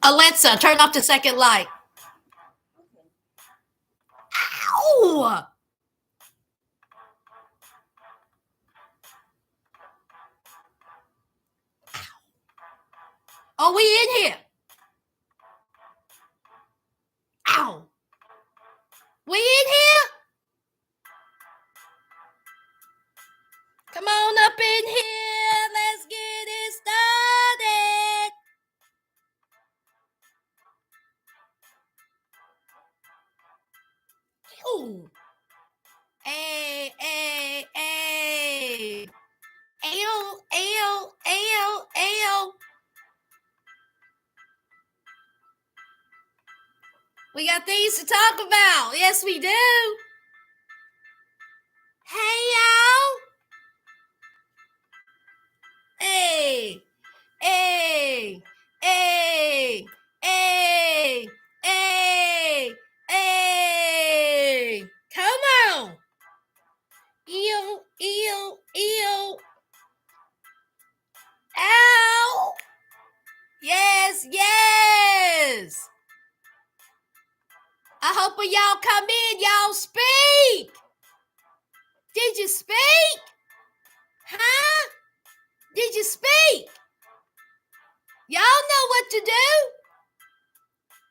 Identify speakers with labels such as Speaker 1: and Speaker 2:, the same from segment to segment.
Speaker 1: Alexa, turn off the second light. Ow! Are we in here? Ow! We in here? Come on up in here. Let's get it started. Ooh. Hey, hey, hey. Ayo, ayo, ayo, ayo. We got things to talk about. Yes, we do. Hey, y'all. Hey, hey, hey, hey, hey, hey. Come on. Ew, ew, ew. Ow. Yes, yes. I hope when y'all come in, y'all speak. Did you speak? Huh? Did you speak? Y'all know what to do.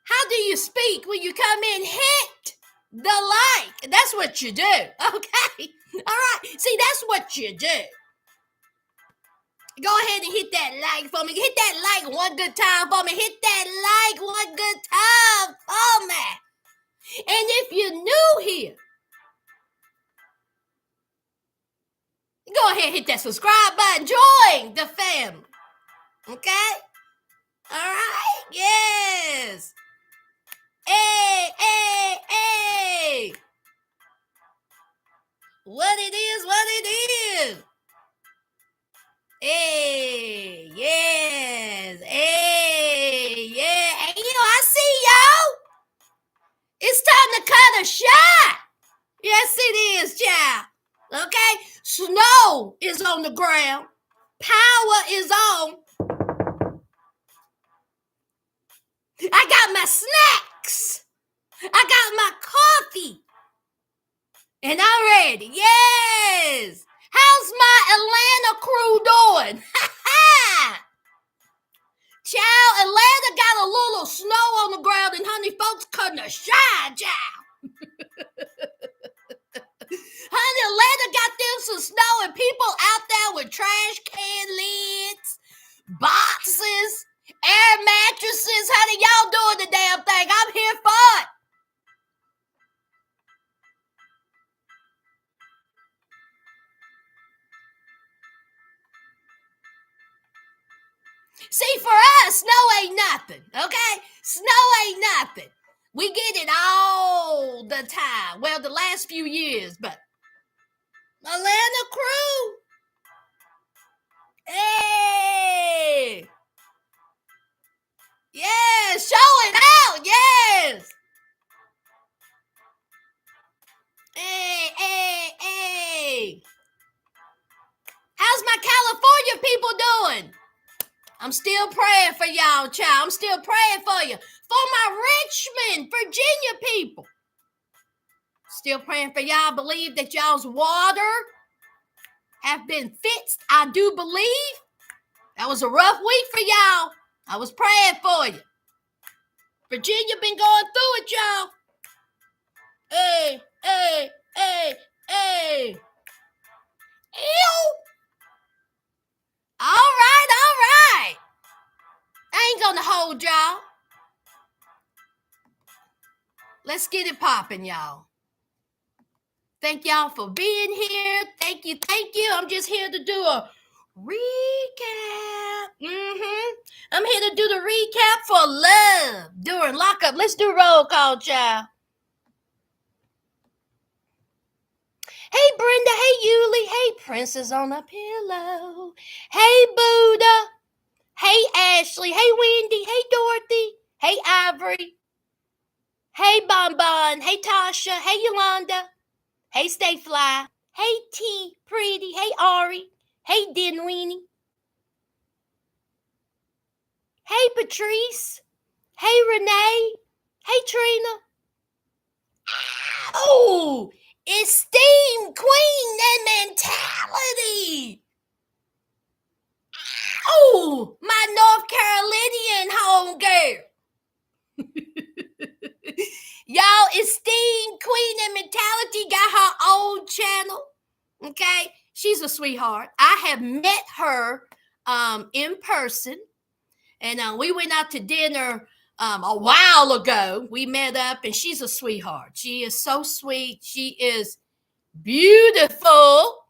Speaker 1: How do you speak when you come in? Hit the like. That's what you do. Okay. All right. See, that's what you do. Go ahead and hit that like for me. Hit that like one good time for me. Hit that like one good time for me. And if you're new here, go ahead and hit that subscribe button. Join the family. Okay? All right? Yes. Hey, hey, hey. What it is, what it is. Hey, yes. Hey, yeah. Hey, I see y'all. It's time to cut a shot. Yes, it is, child. Okay? Snow is on the ground. Power is on. I got my snacks. I got my coffee. And I'm ready. Yes. How's my Atlanta crew doing? Child, Atlanta got a little snow on the ground and honey, folks cutting a shine, child. Honey, Atlanta got them some snow and people out there with trash can lids, boxes, air mattresses. Honey, y'all doing the damn thing. I'm here for it. See, for us, snow ain't nothing, okay? Snow ain't nothing. We get it all the time. Well, the last few years, but Atlanta crew. Hey. Yes, show it out. Yes. Hey, hey, hey. How's my California people doing? I'm still praying for y'all, child. I'm still praying for you. For my Richmond, Virginia people. Still praying for y'all. Believe that y'all's water have been fixed. I do believe. That was a rough week for y'all. I was praying for you. Virginia been going through it, y'all. Hey, hey, hey, hey. Ew. All right, all right. I ain't gonna hold y'all. Let's get it popping, y'all. Thank y'all for being here. Thank you, thank you. I'm just here to do a recap. I'm here to do the recap for love during lockup. Let's do roll call, child. Hey, Brenda. Hey, Yuli. Hey, Princess on a Pillow. Hey, Buddha. Hey, Ashley. Hey, Wendy. Hey, Dorothy. Hey, Ivory. Hey, Bonbon. Hey, Tasha. Hey, Yolanda. Hey, Stay Fly. Hey, T. Pretty. Hey, Ari. Hey, Dinweenie. Hey, Patrice. Hey, Renee. Hey, Trina. Oh, esteemed queen and mentality. Oh, my North Carolinian homegirl. Y'all, esteemed queen and mentality got her own channel. Okay, she's a sweetheart. I have met her in person, and we went out to dinner a while ago. We met up, and she's a sweetheart. She is so sweet. She is beautiful,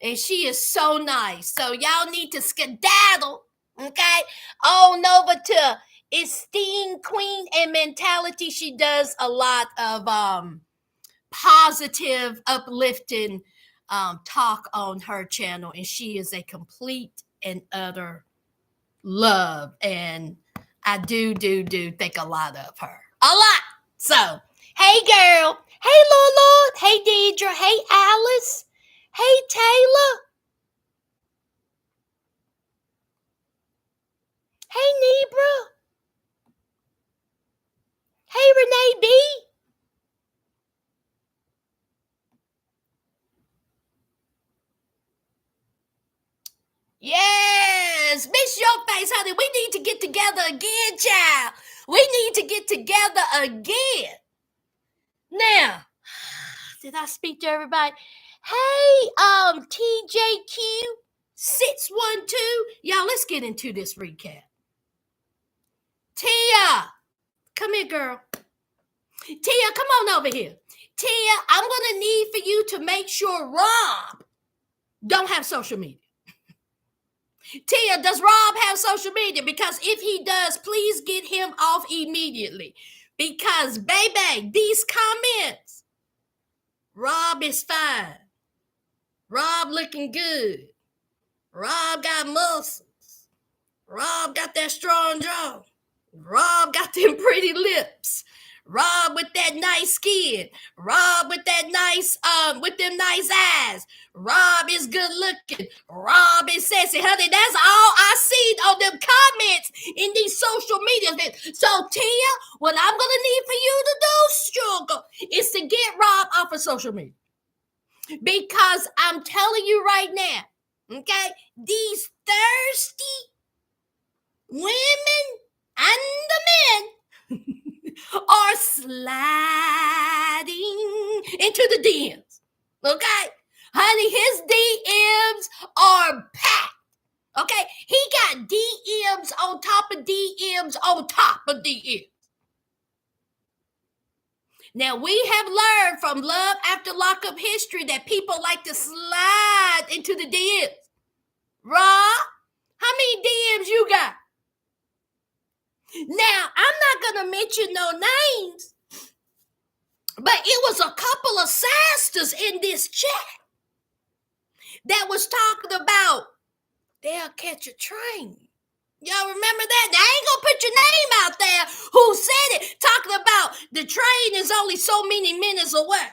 Speaker 1: and she is so nice. So y'all need to skedaddle, okay, on over to esteemed queen and mentality. She does a lot of positive, uplifting talk on her channel, and she is a complete and utter love, and I do think a lot of her. A lot. So, hey girl. Hey Lulu. Hey Deidre. Hey Alice. Hey Taylor. Hey Nebra. Hey Renee B. Yes, miss your face, honey. We need to get together again, child. We need to get together again. Now, did I speak to everybody? Hey, TJQ 612. Y'all, let's get into this recap. Tia, come here, girl. Tia, come on over here. Tia, I'm gonna need for you to make sure Rob don't have social media. Tia, does Rob have social media? Because if he does, please get him off immediately. Because, baby, these comments, Rob is fine. Rob looking good. Rob got muscles. Rob got that strong jaw. Rob got them pretty lips. Rob with that nice skin. Rob with that nice, with them nice eyes. Rob is good looking. Rob is sexy. Honey, that's all I see on them comments in these social media. So, Tia, what I'm going to need for you to do, sugar, is to get Rob off of social media. Because I'm telling you right now, okay, these thirsty women and the men are sliding into the DMs. Okay? Honey, his DMs are packed. Okay? He got DMs on top of DMs on top of DMs. Now, we have learned from Love After Lockup history that people like to slide into the DMs. Rob, how many DMs you got? Now, I'm not going to mention no names, but it was a couple of sisters in this chat that was talking about they'll catch a train. Y'all remember that? Now, I ain't going to put your name out there who said it, talking about the train is only so many minutes away.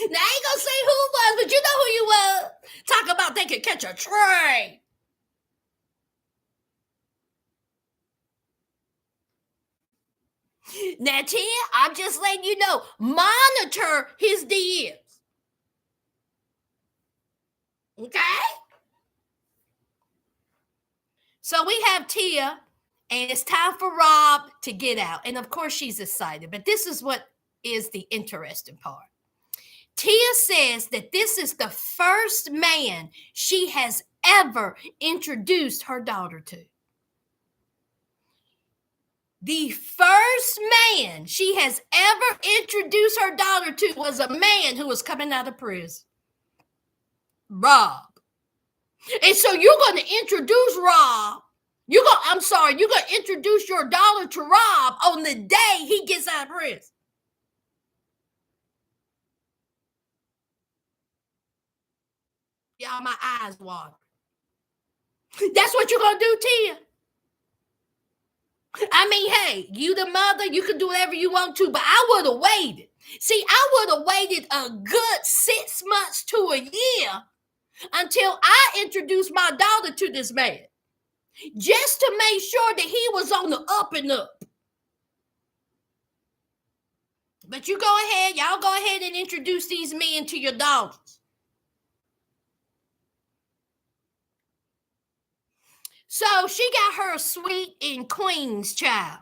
Speaker 1: Now, I ain't going to say who it was, but you know who you was. Talk about they could catch a train. Now, Tia, I'm just letting you know, monitor his DMs. Okay? So we have Tia, and it's time for Rob to get out. And of course, she's excited, but this is what is the interesting part. Tia says that this is the first man she has ever introduced her daughter to. The first man she has ever introduced her daughter to was a man who was coming out of prison. Rob. And so you're going to introduce Rob. You're going to introduce your daughter to Rob on the day he gets out of prison. Y'all, my eyes water. That's what you're going to do, Tia. I mean, hey, you the mother, you can do whatever you want to, but I would have waited. See, I would have waited a good 6 months to a year until I introduced my daughter to this man. just to make sure that he was on the up and up. But you go ahead, y'all go ahead and introduce these men to your daughters. So she got her a suite in Queens, child.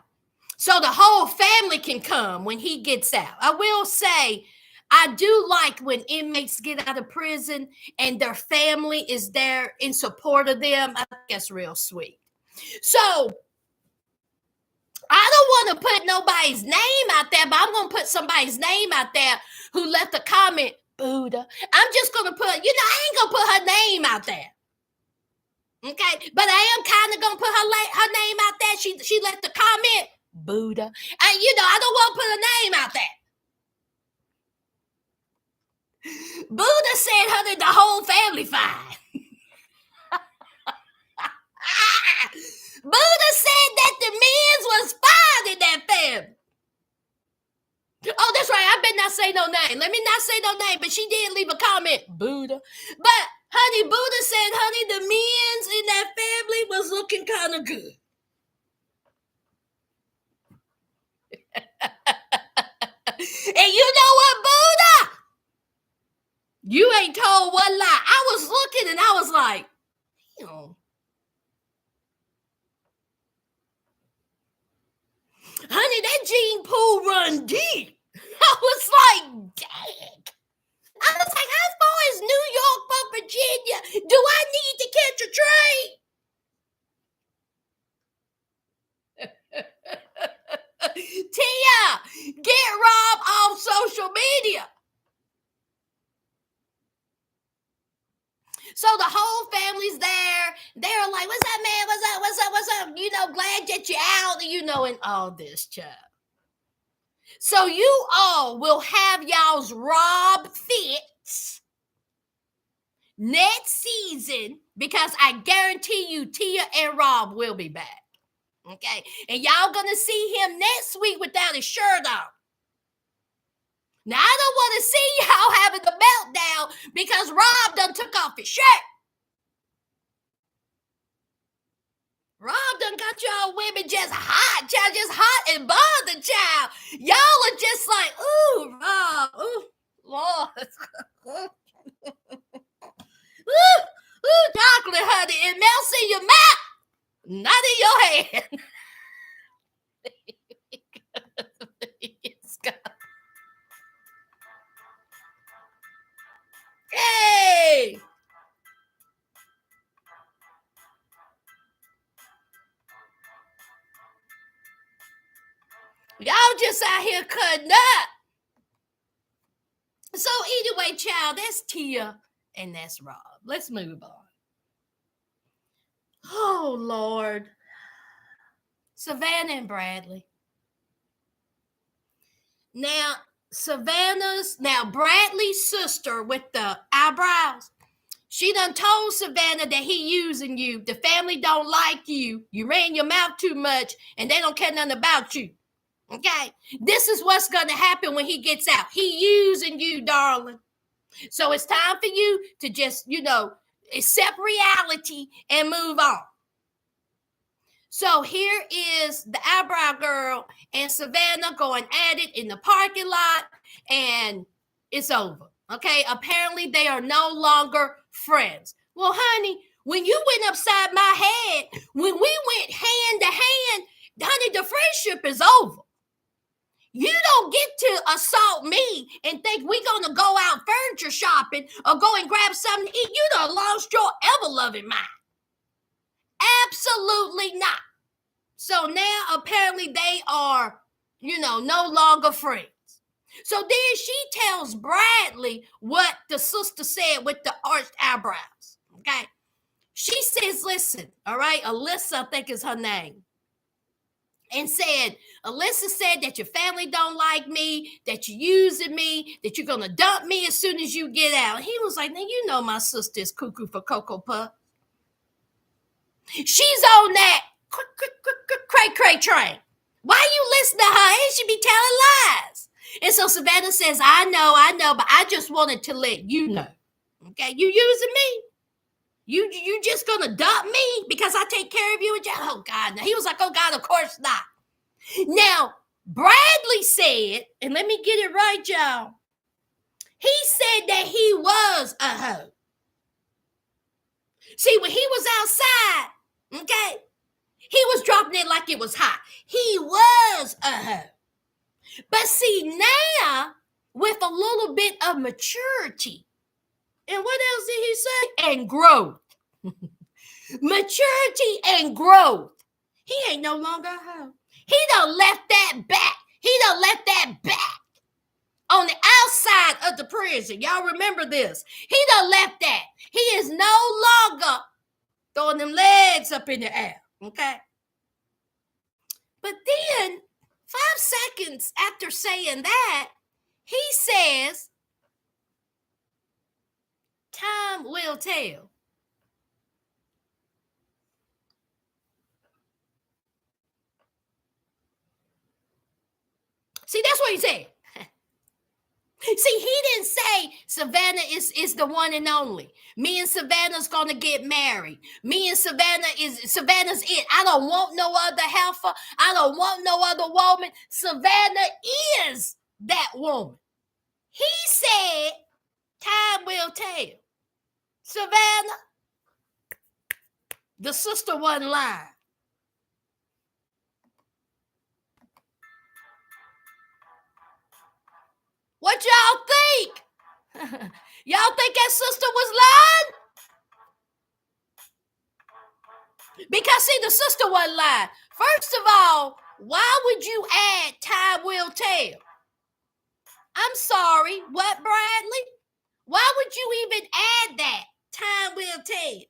Speaker 1: So the whole family can come when he gets out. I will say, I do like when inmates get out of prison and their family is there in support of them. I think that's real sweet. So I don't want to put nobody's name out there, but I'm going to put somebody's name out there who left a comment, Buddha. I'm just going to put, I ain't going to put her name out there. Okay, but I am kind of going to put her name out there. She left a comment, Buddha. And, I don't want to put her name out there. Buddha said her and the whole family fine. Buddha said that the men's was fine in that family. Oh, that's right. I better not say no name. Let me not say no name, but she did leave a comment, Buddha. But, honey, Buddha said, honey, the men's in that family was looking kind of good. And you know what, Buddha? You ain't told one lie. I was looking and I was like, honey, that gene pool run deep. I was like, dang. I was like, how far is New York from Virginia? Do I need to catch a train? Tia, get Rob off social media. So the whole family's there. They're like, what's up, man? What's up? Glad that you're out, and all this, child. So you all will have y'all's Rob fits next season, because I guarantee you Tia and Rob will be back. Okay? And y'all gonna see him next week without his shirt on. Now, I don't want to see y'all having a meltdown because Rob done took off his shirt. Rob done got y'all women just hot, child, just hot and bothered, child. Y'all are just like, ooh, Rob, ooh, Lord. ooh, chocolate, honey. It melts in your mouth, not in your hand. Hey! Y'all just out here cutting up. So anyway, child, that's Tia and that's Rob. Let's move on. Oh, Lord. Savannah and Bradley. Now, Bradley's sister with the eyebrows, she done told Savannah that he using you. The family don't like you. You ran your mouth too much, and they don't care nothing about you. Okay? This is what's going to happen when he gets out. He using you, darling. So it's time for you to just, accept reality and move on. So here is the eyebrow girl and Savannah going at it in the parking lot, and it's over. Okay? Apparently they are no longer friends. Well, honey, when you went upside my head, when we went hand to hand, honey, the friendship is over. You don't get to assault me and think we're going to go out furniture shopping or go and grab something to eat. You done lost your ever-loving mind. Absolutely not. So now apparently they are, no longer friends. So then she tells Bradley what the sister said with the arched eyebrows. Okay. She says, listen, all right, Alyssa, I think is her name. And said, Alyssa said that your family don't like me, that you're using me, that you're going to dump me as soon as you get out. And he was like, now my sister is cuckoo for Cocoa Puff. She's on that cray train. Why you listen to her? And she be telling lies. And so Savannah says, I know, but I just wanted to let you know. Okay, you using me. You just gonna dump me because I take care of you? Oh God. Now he was like, oh God, of course not. Now, Bradley said, and let me get it right, y'all. He said that he was a hoe. See, when he was outside, okay, he was dropping it like it was hot. He was a hoe. But see, now, with a little bit of maturity, and what else did he say? And growth. Maturity and growth. He ain't no longer a hoe. He done left that back. He done left that back on the outside of the prison. Y'all remember this. He done left that. He is no longer throwing them legs up in the air. Okay? But then, 5 seconds after saying that, he says, time will tell. See, that's what he said. See, he didn't say Savannah is the one and only. Me and Savannah's gonna get married. Me and Savannah's it. I don't want no other heifer. I don't want no other woman. Savannah is that woman. He said, time will tell. Savannah, the sister wasn't lying. What y'all think? Y'all think that sister was lying? Because see, the sister wasn't lying. First of all, why would you add time will tell? I'm sorry, what, Bradley? Why would you even add that? Time will tell.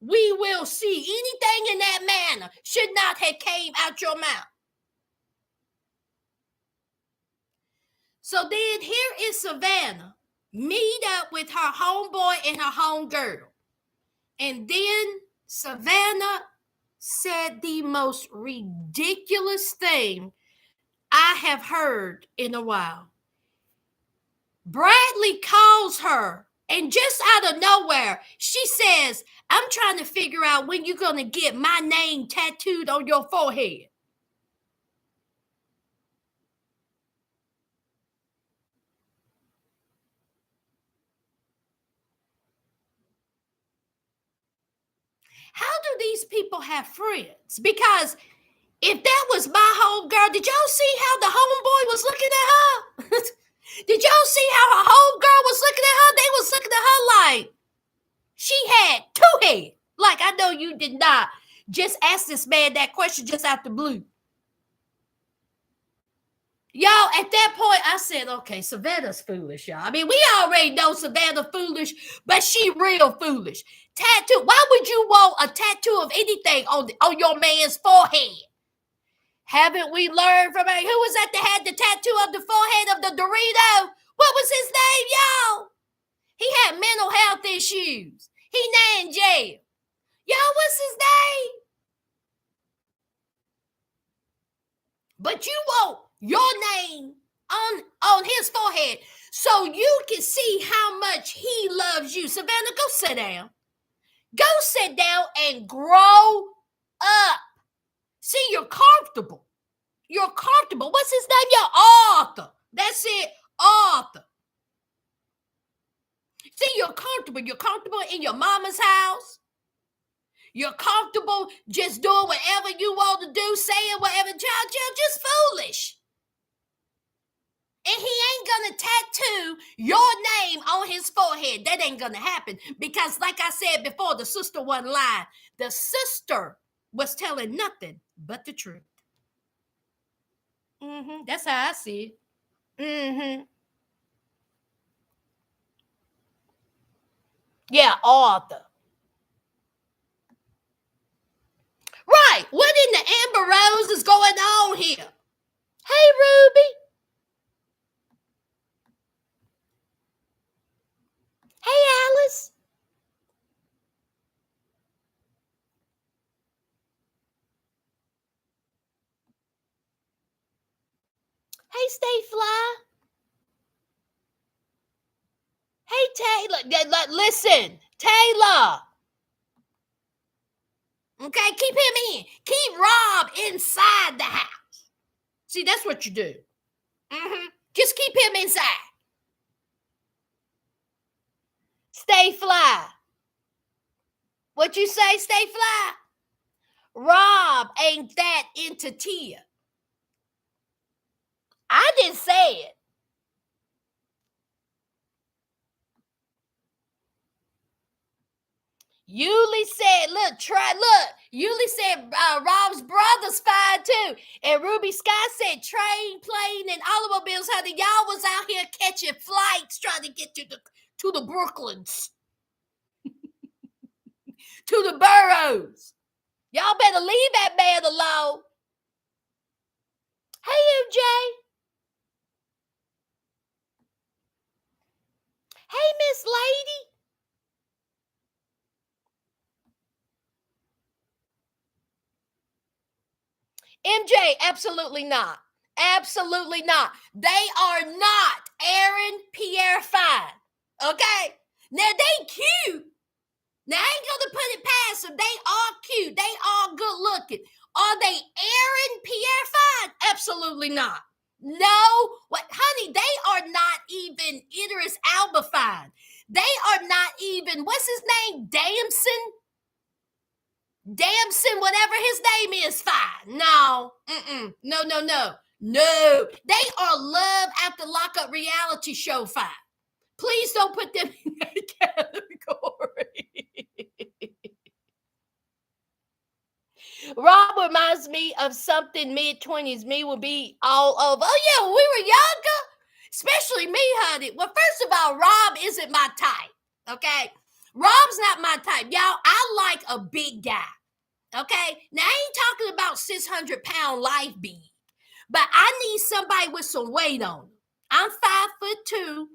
Speaker 1: We will see. Anything in that manner should not have came out your mouth. So then here is Savannah meet up with her homeboy and her homegirl. And then Savannah said the most ridiculous thing I have heard in a while. Bradley calls her, and just out of nowhere, she says, I'm trying to figure out when you're going to get my name tattooed on your forehead. How do these people have friends? Because if that was my homegirl, did y'all see how the homeboy was looking at her? Did y'all see how her homegirl was looking at her? They was looking at her like she had 2 heads. Like, I know you did not just ask this man that question just out the blue. Y'all, at that point, I said, okay, Savannah's foolish, y'all. I mean, we already know Savannah foolish, but she real foolish. Tattoo. Why would you want a tattoo of anything on your man's forehead? Haven't we learned from who was that had the tattoo of the forehead of the Dorito? What was his name, y'all? He had mental health issues. He now in jail. Y'all, what's his name? But you want your name on his forehead so you can see how much he loves you. Savannah, go sit down. Go sit down and grow up. See, you're comfortable. You're comfortable. What's his name? You're Arthur. That's it, Arthur. See, you're comfortable. You're comfortable in your mama's house. You're comfortable just doing whatever you want to do, saying whatever. Child, just foolish. And he ain't gonna tattoo your name on his forehead. That ain't gonna happen. Because like I said before, the sister wasn't lying. The sister was telling nothing but the truth. That's how I see it. Yeah, Arthur. Right. What in the Amber Rose is going on here? Hey, Ruby. Hey, Alice. Hey, Stay Fly. Hey, Taylor. Listen, Taylor. Okay, keep him in. Keep Rob inside the house. See, that's what you do. Just keep him inside. Stay fly. What you say, stay fly? Rob ain't that into Tia. I didn't say it. Yuli said, look, Yuli said Rob's brother's fine too. And Ruby Sky said train, plane, and automobiles, honey. Y'all was out here catching flights trying to get to the Brooklyns. To the boroughs. Y'all better leave that man alone. Hey, MJ. Hey, Miss Lady. MJ, absolutely not. Absolutely not. They are not Aaron Pierre Fine. Okay? Now, they cute. Now, I ain't gonna put it past them. They are cute. They are good looking. Are they Aaron Pierre Fine? Absolutely not. No. What, honey, they are not even Idris Elba Fine. They are not even, what's his name? Damson, whatever his name is, fine. No. No. They are Love After Lockup reality show fine. Please don't put them in that category. Rob reminds me of something mid-20s me would be all over. Oh, yeah, when we were younger, especially me, honey. Well, first of all, Rob isn't my type, okay? Rob's not my type. Y'all, I like a big guy, okay? Now, I ain't talking about 600-pound life being, but I need somebody with some weight on them. I'm 5'2",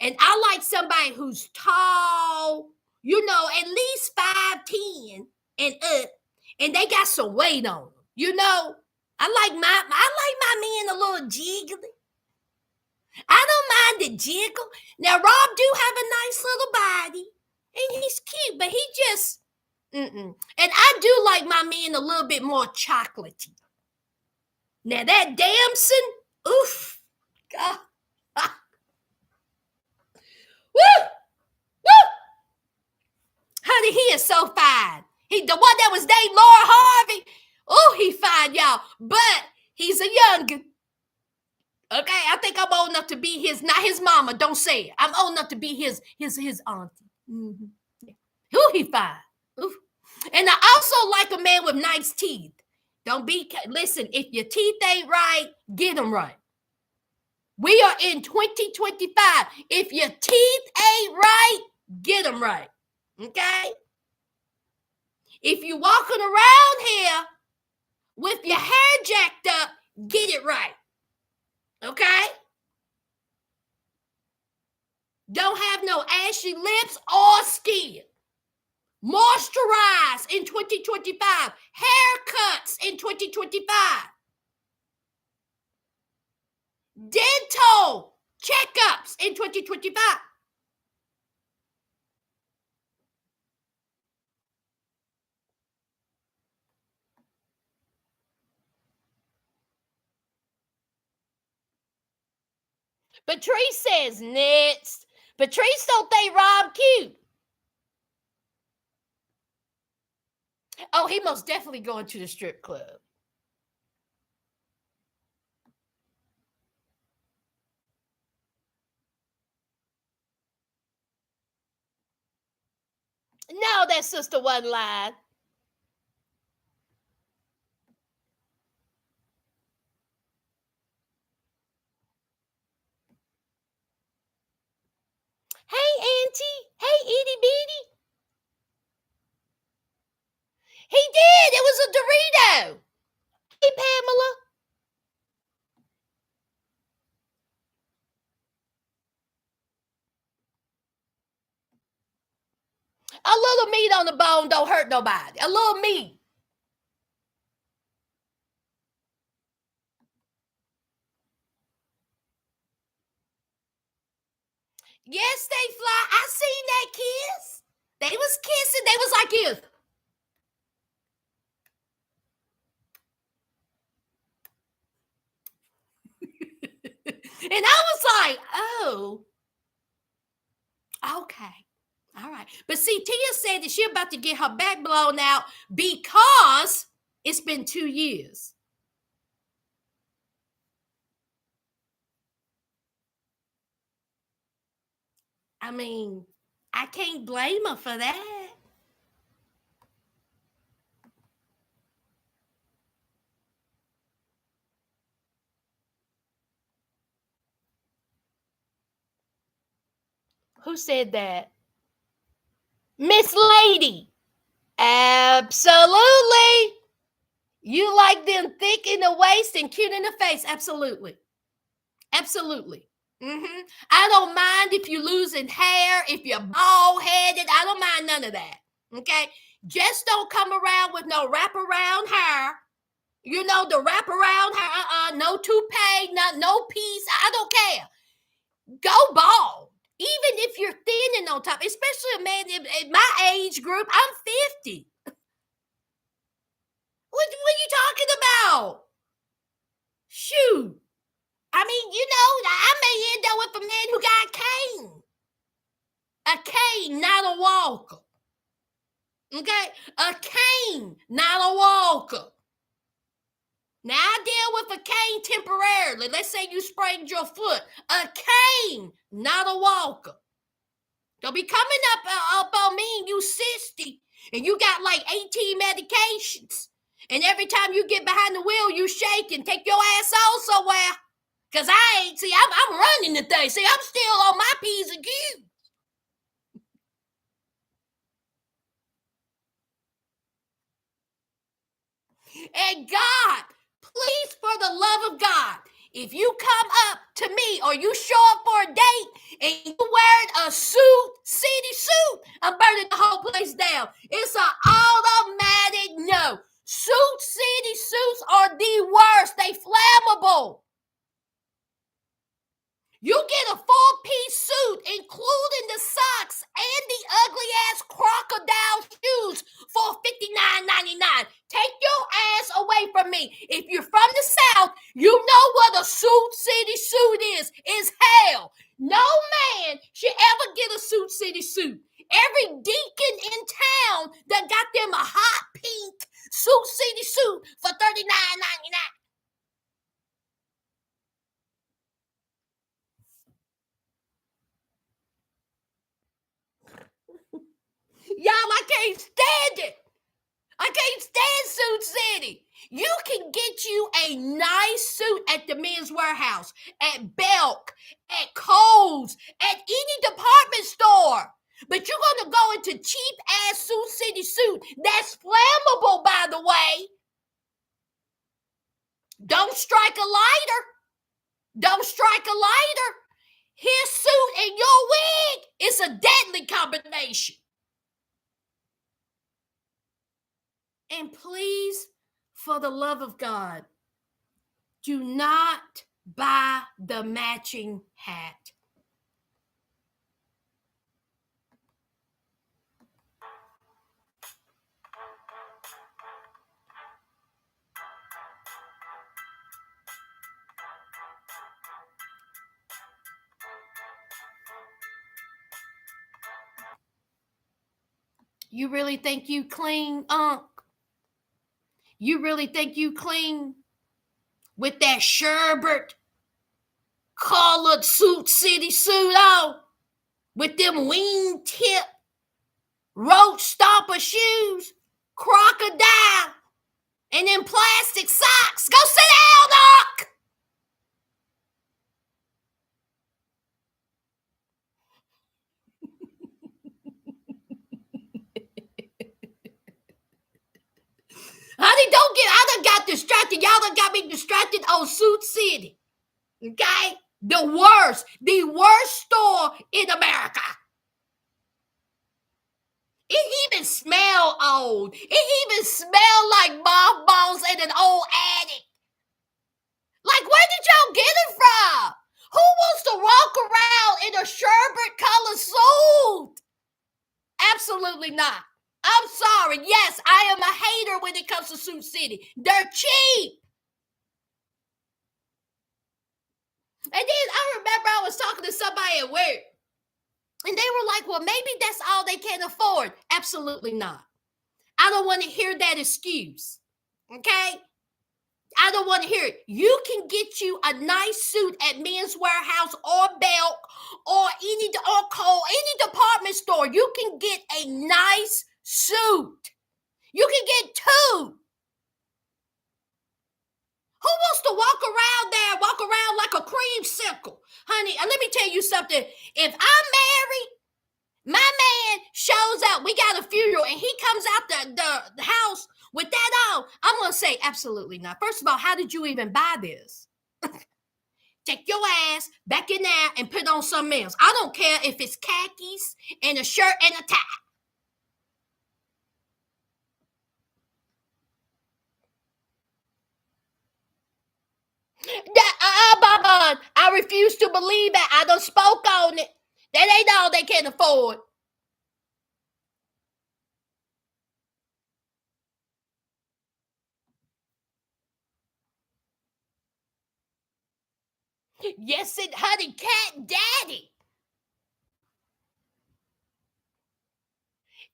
Speaker 1: and I like somebody who's tall, at least 5'10" and up. And they got some weight on them, I like my men a little jiggly. I don't mind the jiggle. Now Rob do have a nice little body, and he's cute, but he just And I do like my men a little bit more chocolatey. Now that Damson, oof, God, woo, woo, honey, he is so fine. He the one that was dating Laura Harvey. Oh, he fine, y'all. But he's a youngin'. Okay, I think I'm old enough to be not his mama. Don't say it. I'm old enough to be his auntie. Yeah. Ooh, he fine. Ooh. And I also like a man with nice teeth. Listen, if your teeth ain't right, get them right. We are in 2025. If your teeth ain't right, get them right. Okay? If you walking around here with your hair jacked up, get it right. Okay? Don't have no ashy lips or skin. Moisturize in 2025. Haircuts in 2025. Dental checkups in 2025. Patrice says next. Patrice don't think Rob cute. Oh, he most definitely going to the strip club. No, that sister wasn't lying. Hey, Auntie. Hey, Itty Bitty. He did. It was a Dorito. Hey, Pamela. A little meat on the bone don't hurt nobody. A little meat. Yes, they fly. I seen that kiss. They was kissing. They was like this. And I was like, oh, okay. All right. But see, Tia said that she's about to get her back blown out because it's been 2 years. I mean, I can't blame her for that. Who said that? Miss Lady. Absolutely. You like them thick in the waist and cute in the face. Absolutely. Absolutely. I don't mind if you're losing hair, if you're bald headed. I don't mind none of that. Okay. Just don't come around with no wraparound hair. You know, the wraparound hair, no toupee, no piece. I don't care. Go bald. Even if you're thin and on top, especially a man in my age group, I'm 50. What are you talking about? Shoot. I mean, I may end up with a man who got a cane. A cane, not a walker. Okay? A cane, not a walker. Now, I deal with a cane temporarily. Let's say you sprained your foot. A cane, not a walker. Don't be coming up on me and you 60 and you got like 18 medications. And every time you get behind the wheel, you shake and take your ass on somewhere. Because I'm running the thing. See, I'm still on my P's and Q's. And God, please, for the love of God, if you come up to me or you show up for a date and you wearing a city suit, I'm burning the whole place down. It's an automatic no. City suits are the worst. They flammable. You get a 4-piece suit, including the socks and the ugly-ass crocodile shoes for $59.99. Take your ass away from me. If you're from the South, you know what a city suit is. It's hell. No man should ever get a city suit. Every deacon in town that got them a hot pink city suit for $39.99. Y'all, I can't stand it. I can't stand Suit City. You can get you a nice suit at the Men's Warehouse, at Belk, at Kohl's, at any department store. But you're going to go into cheap-ass City suit that's flammable, by the way. Don't strike a lighter. Don't strike a lighter. His suit and your wig is a deadly combination. And please, for the love of God, do not buy the matching hat. You really think you clean, Unc? You really think you clean with that sherbet colored city suit on? With them wingtip roach stopper shoes, crocodile, and them plastic socks? Go sit down, Unc! Honey, I done got distracted. Y'all done got me distracted on Suit City. Okay? The worst store in America. It even smell old. It even smell like mothballs in an old attic. Like, where did y'all get it from? Who wants to walk around in a sherbet color suit? Absolutely not. I'm sorry. Yes, I am a hater when it comes to Suit City. They're cheap. And then I remember I was talking to somebody at work, and they were like, well, maybe that's all they can afford. Absolutely not. I don't want to hear that excuse. Okay? I don't want to hear it. You can get you a nice suit at Men's Warehouse or Belk or any department store. You can get a nice suit. You can get two. Who wants to walk around like a creamsicle? Honey, let me tell you something. If I'm married, my man shows up. We got a funeral, and he comes out the house with that on. I'm going to say absolutely not. First of all, how did you even buy this? Take your ass back in there and put on something else. I don't care if it's khakis and a shirt and a tie. I refuse to believe that. I done spoke on it. That ain't all they can afford. Yes, it, honey, cat daddy.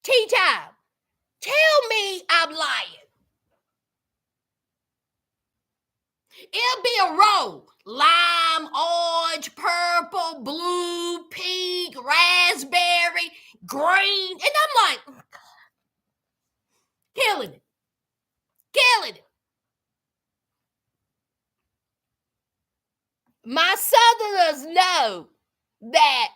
Speaker 1: Tea time. Tell me I'm lying. It'll be a row. Lime, orange, purple, blue, pink, raspberry, green. And I'm like, killing it. Killing it. My Southerners know that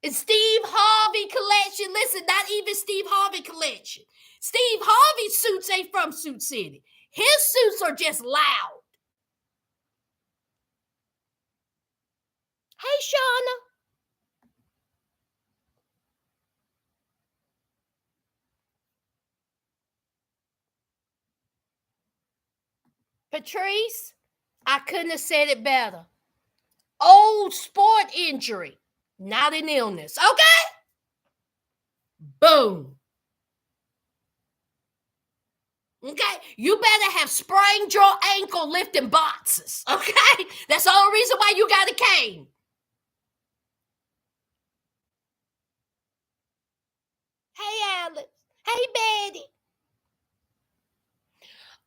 Speaker 1: Steve Harvey collection. Listen, not even Steve Harvey collection. Steve Harvey's suits ain't from Suit City. His suits are just loud. Hey, Shauna. Patrice, I couldn't have said it better. Old sport injury, not an illness. Okay? Boom. Okay? You better have sprained your ankle lifting boxes. Okay? That's the only reason why you got a cane. Hey, Alex. Hey, Betty.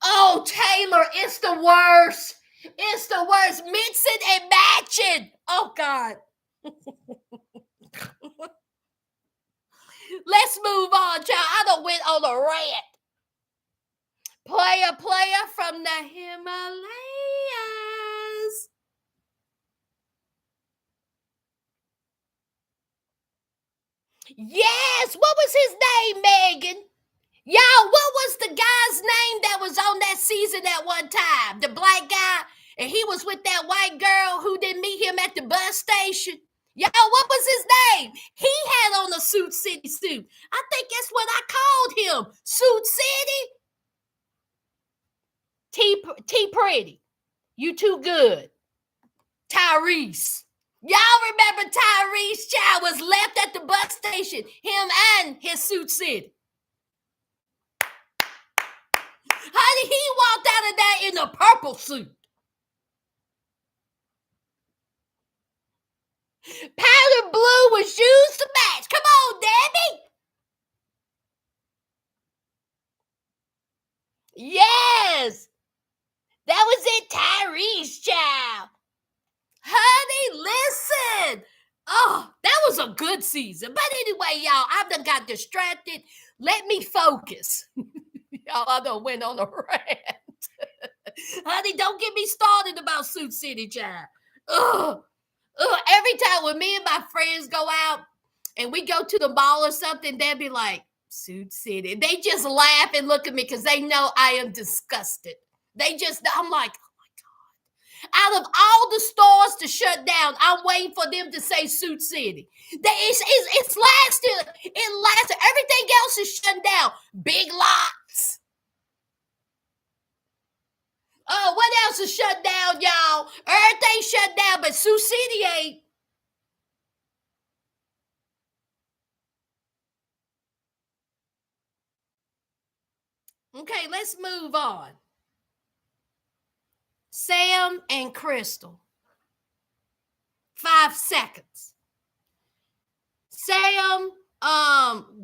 Speaker 1: Oh, Taylor, it's the worst. It's the worst. Mixing and matching. Oh, God. Let's move on, child. I done went on a rant. Player from the Himalayas. Yes. What was his name, Megan? Y'all, what was the guy's name that was on that season at one time? The black guy, and he was with that white girl who didn't meet him at the bus station. Y'all, what was his name? He had on a Suit City suit. I think that's what I called him. Suit City. T Pretty. You too good. Tyrese. Y'all remember Tyrese child was left at the bus station, him and his Suit City. Honey, he walked out of that in a purple suit. Powder blue was used to match. Come on, Debbie. Yes. That was it, Tyrese child. Honey, listen. Oh, that was a good season. But anyway, y'all, I done got distracted. Let me focus. Y'all, I done went on a rant. Honey, don't get me started about Suit City, child. Ugh. Every time when me and my friends go out and we go to the mall or something, they'll be like, Suit City. They just laugh and look at me because they know I am disgusted. I'm like, out of all the stores to shut down, I'm waiting for them to say Suit City. It's lasted. It lasted. Everything else is shut down. Big Lots. Oh, what else is shut down, y'all? Everything shut down, but Sioux City ain't. Okay, let's move on. Sam and Crystal. 5 seconds. Sam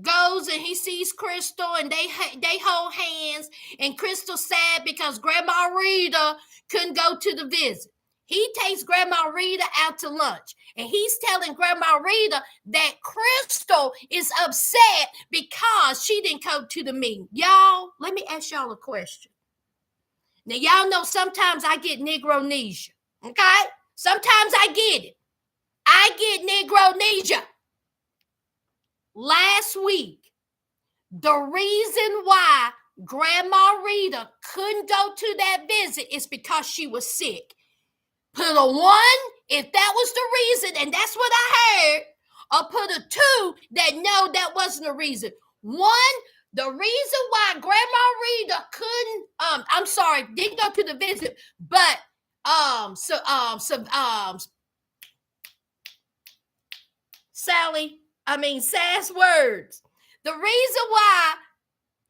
Speaker 1: goes and he sees Crystal and they hold hands, and Crystal's sad because Grandma Rita couldn't go to the visit. He takes Grandma Rita out to lunch, and he's telling Grandma Rita that Crystal is upset because she didn't come to the meeting. Y'all, let me ask y'all a question. Now, y'all know sometimes I get Negronesia, okay? Sometimes I get it. I get Negronesia. Last week, the reason why Grandma Rita couldn't go to that visit is because she was sick. Put a 1 if that was the reason, and that's what I heard, or put a 2 that no, that wasn't the reason. 1, the reason why Grandma Rita didn't go to the visit, but sass words. The reason why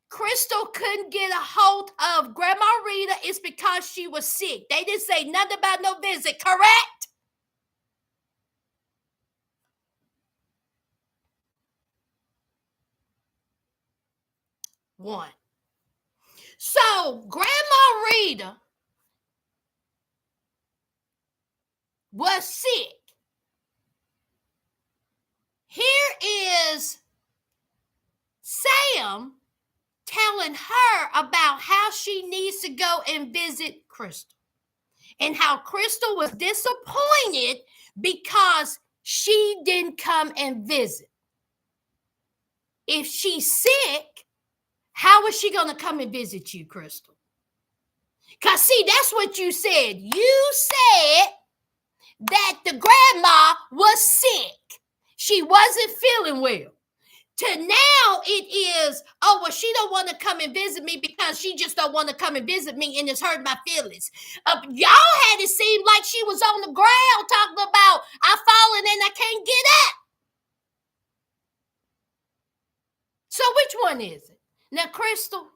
Speaker 1: Crystal couldn't get a hold of Grandma Rita is because she was sick. They didn't say nothing about no visit, correct? One. So Grandma Rita was sick. Here is Sam telling her about how she needs to go and visit Crystal, and how Crystal was disappointed because she didn't come and visit. If she's sick, how is she going to come and visit you, Crystal? Because, see, that's what you said. You said that the grandma was sick. She wasn't feeling well. To now it is, oh, well, she don't want to come and visit me because she just don't want to come and visit me, and it's hurt my feelings. Y'all had it seem like she was on the ground talking about, I fallen and I can't get up. So which one is it? Now, Crystal,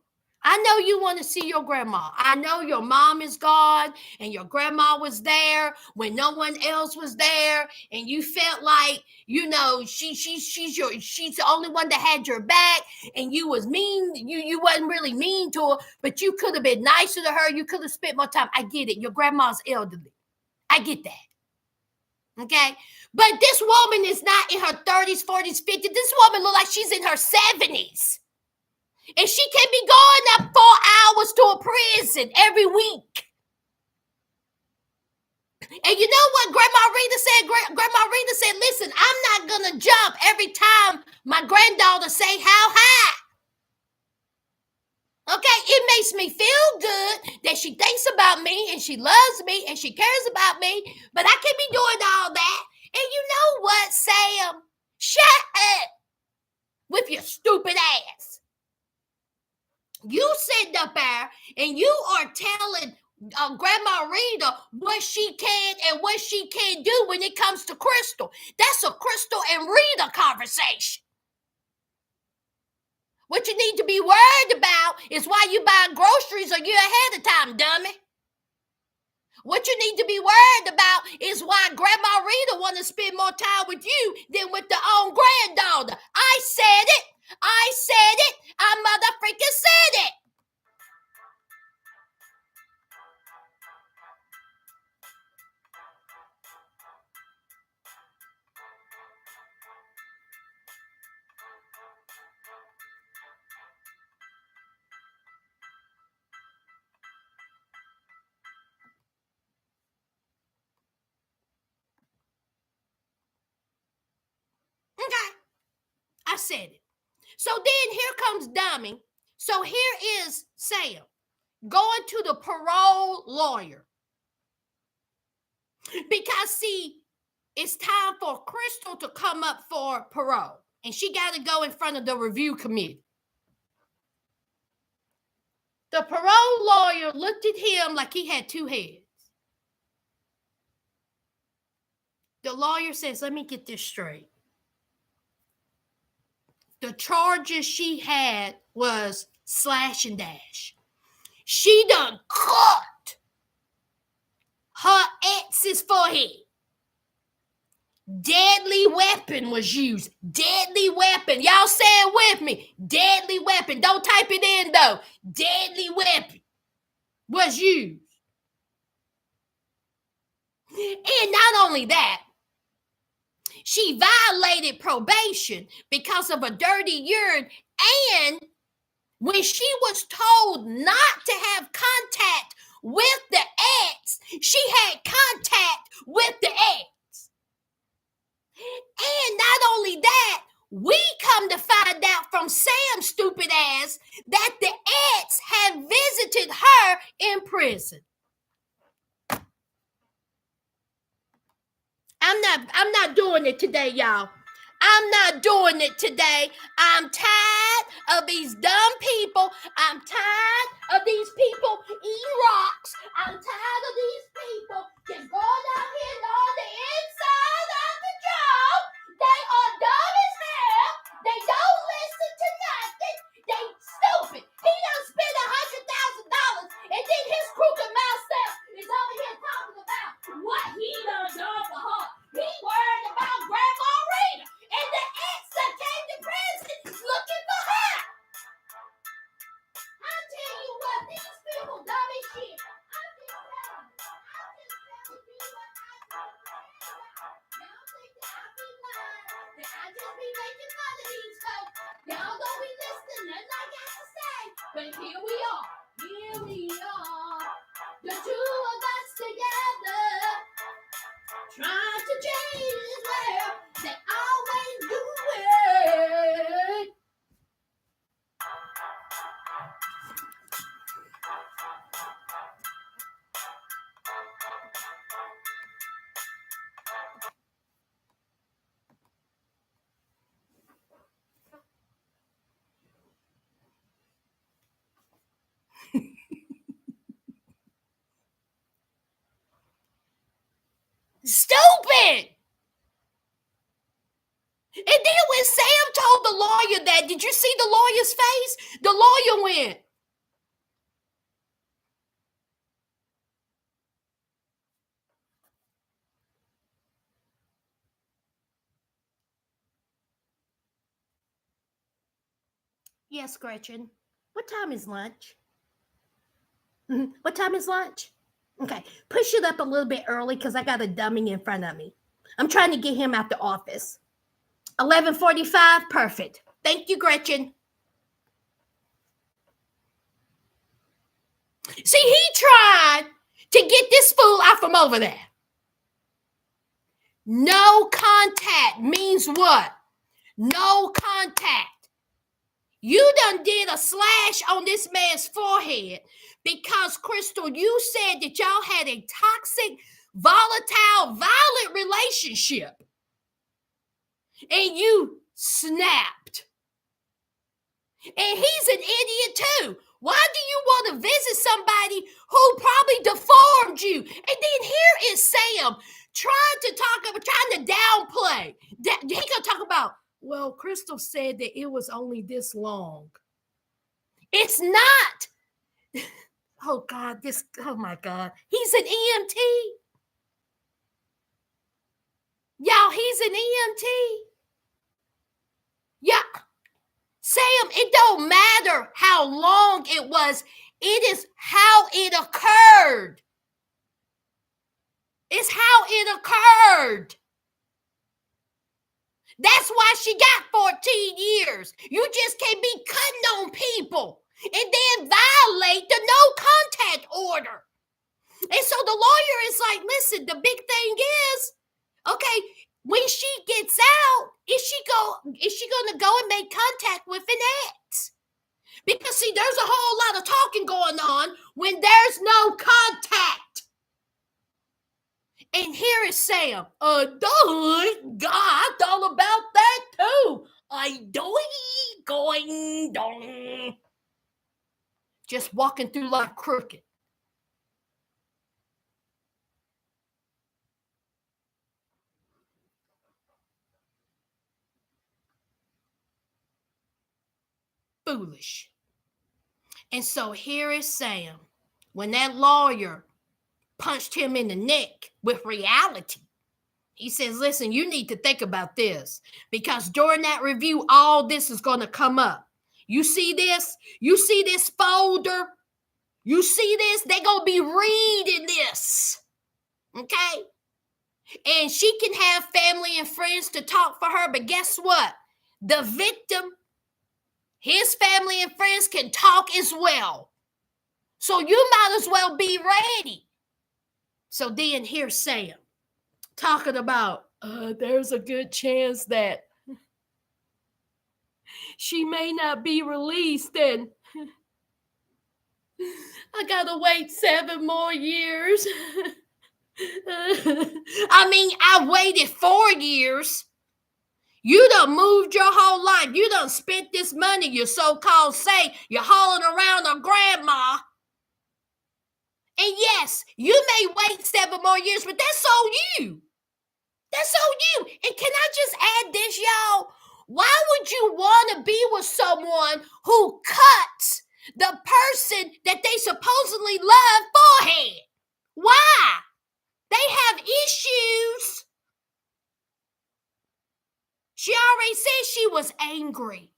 Speaker 1: I know you want to see your grandma. I know your mom is gone and your grandma was there when no one else was there, and you felt like, you know, she's the only one that had your back, and you was mean. You wasn't really mean to her, but you could have been nicer to her. You could have spent more time. I get it. Your grandma's elderly. I get that. Okay? But this woman is not in her 30s, 40s, 50s. This woman looks like she's in her 70s. And she can be going up 4 hours to a prison every week. And you know what Grandma Rita said? Grandma Rita said, listen, I'm not going to jump every time my granddaughter say how high. Okay, it makes me feel good that she thinks about me and she loves me and she cares about me, but I can't be doing all that. And you know what, Sam? Shut up with your stupid ass. You sitting up there and you are telling Grandma Rita what she can and what she can't do when it comes to Crystal. That's a Crystal and Rita conversation. What you need to be worried about is why you buy groceries a year ahead of time, dummy. What you need to be worried about is why Grandma Rita want to spend more time with you than with the own granddaughter. I said it. I said it. I motherfucking said it. Okay. I said it. So then here comes Dummy. So here is Sam going to the parole lawyer. Because, see, it's time for Crystal to come up for parole. And she got to go in front of the review committee. The parole lawyer looked at him like he had 2 heads. The lawyer says, let me get this straight. The charges she had was slash and dash. She done cut her ex's forehead. Deadly weapon was used. Deadly weapon. Y'all say it with me. Deadly weapon. Don't type it in though. Deadly weapon was used. And not only that, she violated probation because of a dirty urine. And when she was told not to have contact with the ex, she had contact with the ex. And not only that, we come to find out from Sam's stupid ass that the ex had visited her in prison. I'm not doing it today, y'all. I'm not doing it today. I'm tired of these dumb people. I'm tired of these people eating rocks. I'm tired of these people just going out here and on the inside of the job. They are dumb as hell. They don't listen to nothing. They stupid. He done spent $100,000 and then his crooked mouth self is over here talking about what he done done for her. He worried about Grandma Rita and the ex that came to prison looking for her. I tell you what, these people dumb as shit. I'm just telling you what I think. Y'all think that I be lying, that I just be making fun of these folks. Y'all don't be listening to nothing I got to say. But here we are. Here we are. The two of us together. Trying to change this world. They always do it. Stupid. And then when Sam told the lawyer that, did you see the lawyer's face? The lawyer went, yes, Gretchen. What time is lunch? What time is lunch? Okay, push it up a little bit early because I got a dummy in front of me. I'm trying to get him out the office. 11:45, perfect. Thank you, Gretchen. See, he tried to get this fool out from over there. No contact means what? No contact. You done did a slash on this man's forehead because, Crystal, you said that y'all had a toxic, volatile, violent relationship. And you snapped. And he's an idiot too. Why do you want to visit somebody who probably deformed you? And then here is Sam trying to downplay. He gonna talk about, well, Crystal said that it was only this long. It's not. Oh God, oh my God. He's an EMT. Y'all, he's an EMT. Yeah. Sam, it don't matter how long it was. It is how it occurred. It's how it occurred. That's why she got 14 years. You just can't be cutting on people and then violate the no contact order. And so the lawyer is like, listen, the big thing is, okay, when she gets out, is she gonna go and make contact with an ex? Because see, there's a whole lot of talking going on when there's no contact. And here is Sam. God, I thought about that too. Going. Just walking through life crooked. Foolish. And so here is Sam. When that lawyer punched him in the neck with reality, He says, listen, you need to think about this because during that review, all this is going to come up. You see this? You see this folder? You see this? They're going to be reading this. Okay? And she can have family and friends to talk for her, but guess what? The victim, his family and friends can talk as well. So you might as well be ready. So then here's Sam talking about, there's a good chance that she may not be released, and I gotta wait 7 more years. I mean, I waited 4 years. You done moved your whole life. You done spent this money, you so-called say. You're hauling around on grandma. And yes, you may wait 7 more years, but that's on you. That's on you. And can I just add this, y'all? Why would you want to be with someone who cuts the person that they supposedly love forehead? Why? They have issues. She already said she was angry.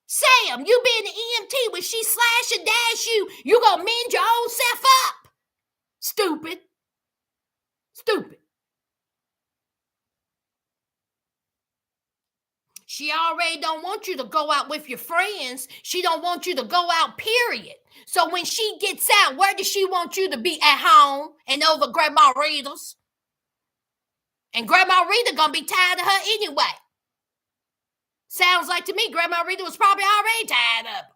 Speaker 1: Sam, you being an EMT, when she slash and dash you, you gonna mend your own self up. Stupid. Stupid. She already don't want you to go out with your friends. She don't want you to go out, period. So when she gets out, where does she want you to be? At home and over Grandma Rita's? And Grandma Rita gonna be tired of her anyway. Sounds like to me Grandma Rita was probably already tired of her.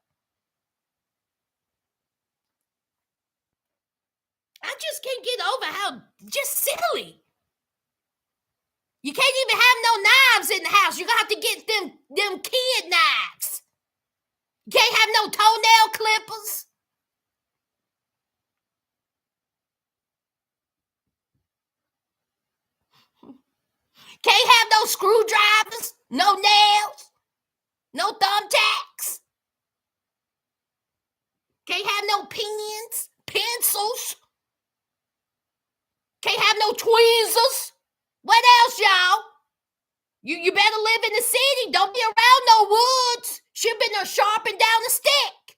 Speaker 1: I just can't get over how just silly. You can't even have no knives in the house. You're going to have to get them kid knives. You can't have no toenail clippers. Can't have no screwdrivers, no nails, no thumbtacks. Can't have no pens, pencils. Can't have no tweezers. What else, y'all? You better live in the city. Don't be around no woods. She'll be no sharpen down a stick.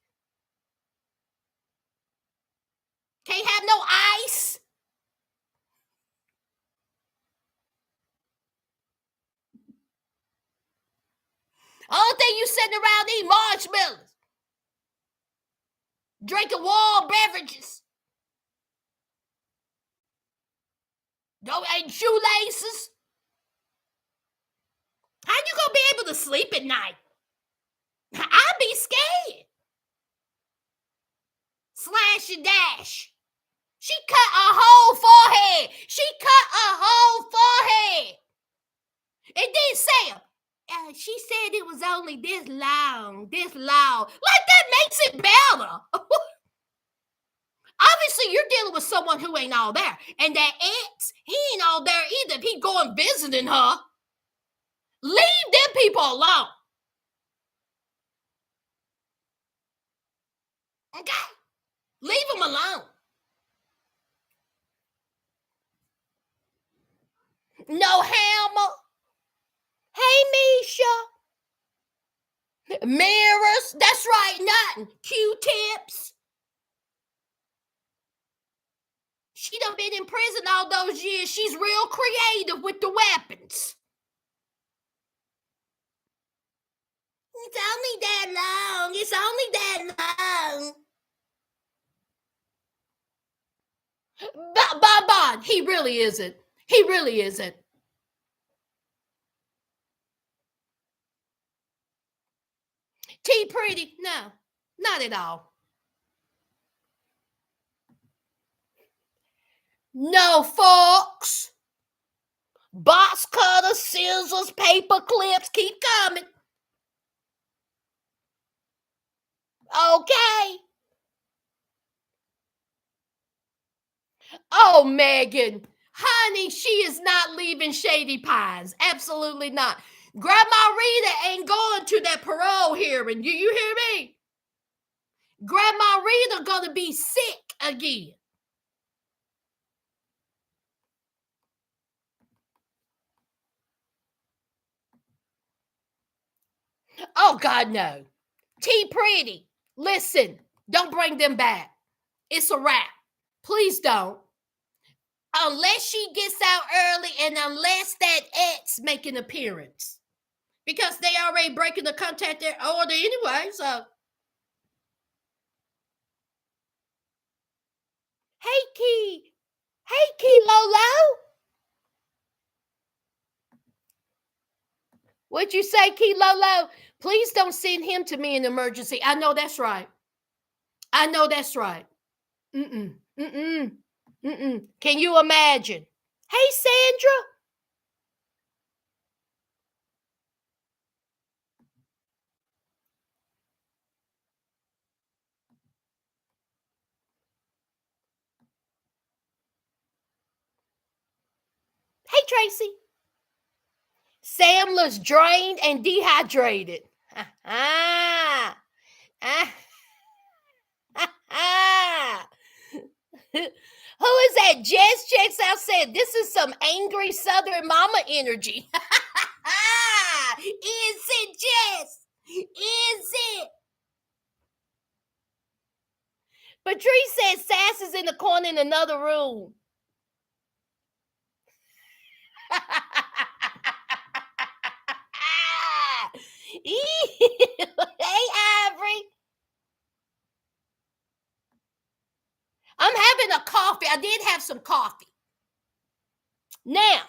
Speaker 1: Can't have no ice. Only thing you sitting around eating marshmallows. Drinking warm beverages. Don't ain't shoelaces. How you gonna be able to sleep at night? I'd be scared. Slash and dash. She cut a whole forehead. She cut a whole forehead. And then Sam, she said it was only this long, this long. Like that makes it better. Obviously, you're dealing with someone who ain't all there. And that ex, he ain't all there either. If he going visiting her, leave them people alone. Okay? Leave them alone. No hammer. Hey, Misha. Mirrors. That's right, nothing. Q-tips. She done been in prison all those years. She's real creative with the weapons. It's only that long. It's only that long. Bon, he really isn't. He really isn't. T Pretty, no, not at all. No forks, box cutters, scissors, paper clips, keep coming. Okay. Oh, Megan, honey, she is not leaving Shady Pines. Absolutely not. Grandma Rita ain't going to that parole hearing. You hear me? Grandma Rita gonna be sick again. Oh, God, no. T Pretty, listen, don't bring them back. It's a wrap. Please don't. Unless she gets out early and unless that ex make an appearance. Because they already breaking the contact order anyway, so. Hey, Key Lolo. What'd you say, Key Lolo? Please don't send him to me in emergency. I know that's right. I know that's right. Mm-mm. Mm-mm. Mm-mm. Can you imagine? Hey, Sandra. Hey, Tracy. Sam looks drained and dehydrated. Ah. Ah. Ah. Who is that? Jess checks out said, this is some angry Southern mama energy. Is it, Jess? Is it? Patrice said Sass is in the corner in another room. Hey, Ivory. I'm having a coffee. I did have some coffee. Now,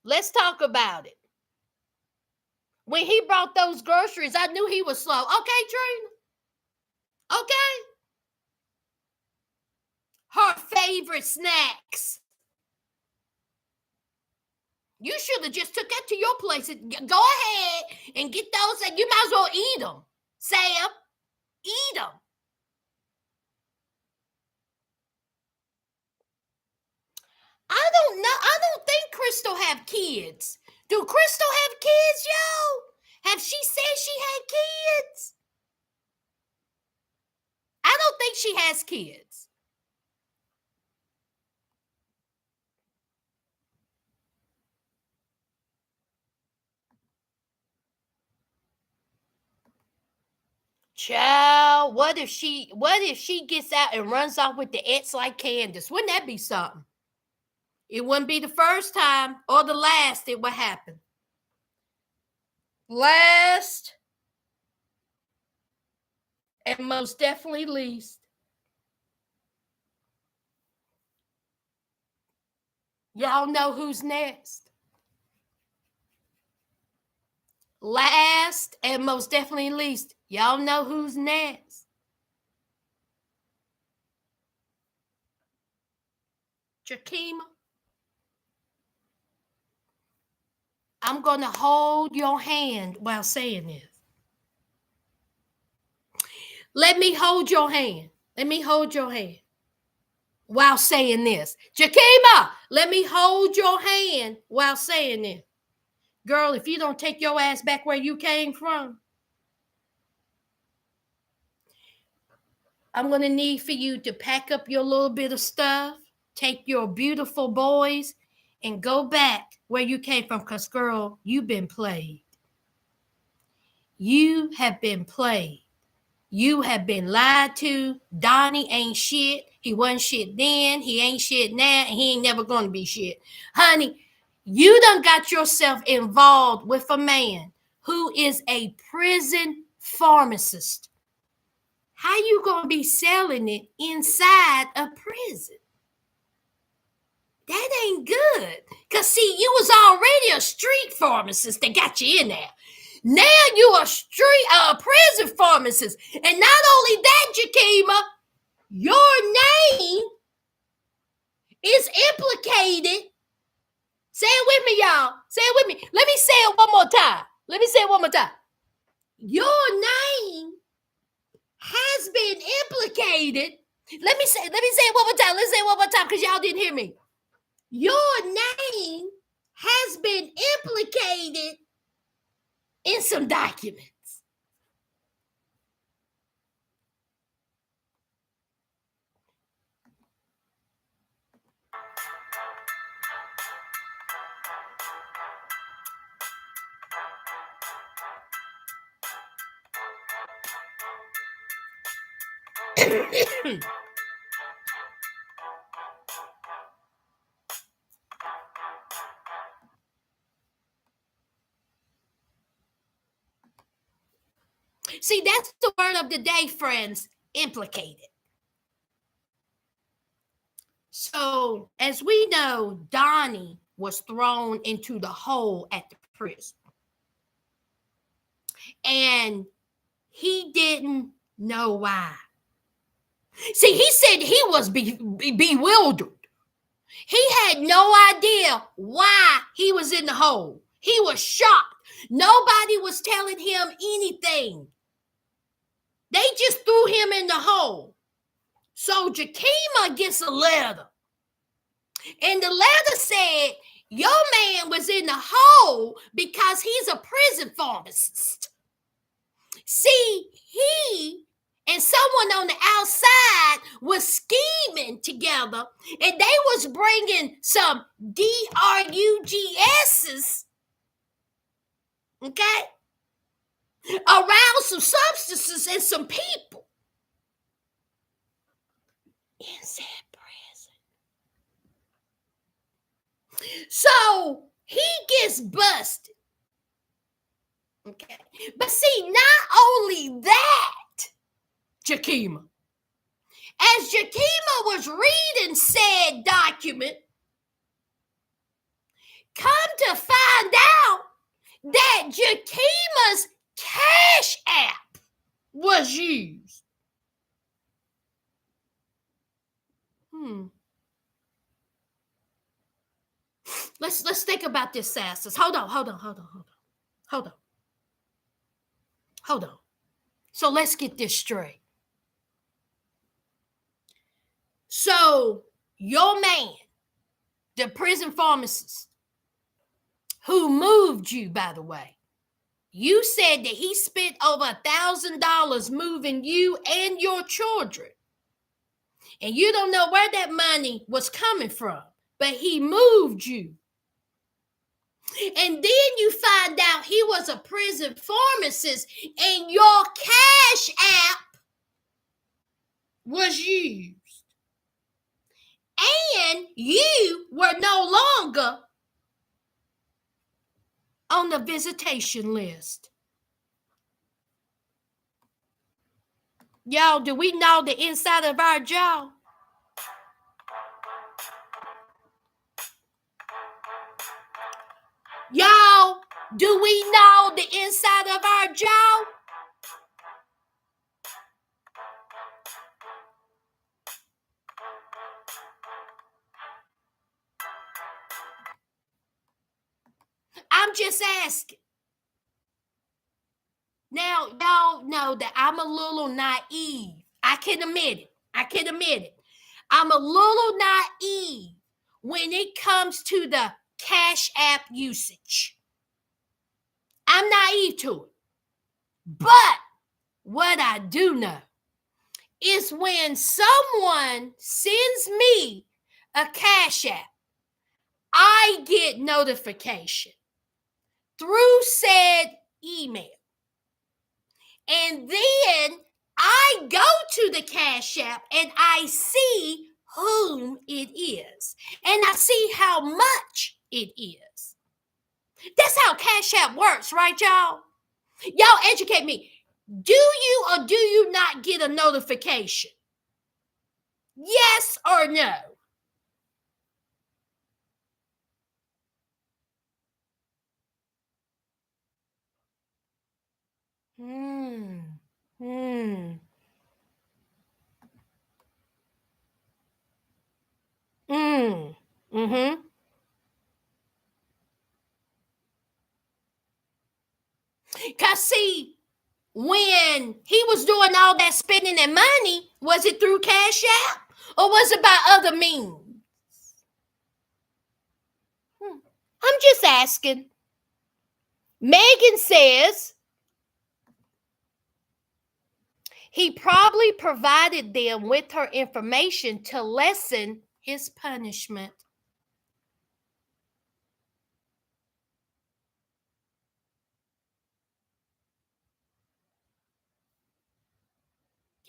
Speaker 1: let's talk about it. When he brought those groceries, I knew he was slow. Okay, Trina. Okay. Her favorite snacks. You should have just took that to your place. Go ahead and get those, and you might as well eat them, Sam. Eat them. I don't know. I don't think Crystal have kids. Do Crystal have kids, yo? Have she said she had kids? I don't think she has kids. Child, what if she gets out and runs off with the ex like Candace? Wouldn't that be something? It wouldn't be the first time or the last it would happen. Last and most definitely least. Y'all know who's next. Last and most definitely least. Y'all know who's next. Jakima. I'm going to hold your hand while saying this. Let me hold your hand. Let me hold your hand while saying this. Jakima, let me hold your hand while saying this. Girl, if you don't take your ass back where you came from, I'm going to need for you to pack up your little bit of stuff, take your beautiful boys, and go back where you came from. Because, girl, you've been played. You have been played. You have been lied to. Donnie ain't shit. He wasn't shit then. He ain't shit now. And he ain't never going to be shit. Honey, you done got yourself involved with a man who is a prison pharmacist. How you going to be selling it inside a prison? That ain't good. Because, see, you was already a street pharmacist that got you in there. Now you a prison pharmacist. And not only that, Jakima, your name is implicated. Say it with me, y'all. Say it with me. Let me say it one more time. Let me say it one more time. Your name has been implicated. Let me say it one more time. Let's say it one more time because y'all didn't hear me. Your name has been implicated in some documents. See, that's the word of the day, friends. Implicated. So, as we know, Donnie was thrown into the hole at the prison. And he didn't know why. See, he said he was bewildered. He had no idea why he was in the hole. He was shocked. Nobody was telling him anything. They just threw him in the hole. So Jakima gets a letter. And the letter said, your man was in the hole because he's a prison pharmacist. See, he and someone on the outside was scheming together, and they was bringing some DRUGSs, okay, around some substances and some people inside prison. So he gets busted. Okay. But see, not only that, Jakima. As Jakima was reading said document, come to find out that Jakima's Cash App was used. Let's think about this, Sassers. Hold on. So let's get this straight. So your man, the prison pharmacist, who moved you, by the way, you said that he spent over $1,000 moving you and your children. And you don't know where that money was coming from, but he moved you. And then you find out he was a prison pharmacist and your Cash App was used. And you were no longer on the visitation list. Y'all, do we know the inside of our jaw? Y'all, do we know the inside of our jaw? I'm just asking. Now, y'all know that I'm a little naive. I can admit it. I'm a little naive when it comes to the Cash App usage. I'm naive to it. But what I do know is when someone sends me a Cash App, I get notification through said email. And then I go to the Cash App and I see whom it is. And I see how much it is. That's how Cash App works, right, y'all? Y'all educate me. Do you or do you not get a notification? Yes or no? Mm-hmm. Because see, when he was doing all that spending and money, was it through Cash App or was it by other means? I'm just asking. Megan says he probably provided them with her information to lessen his punishment.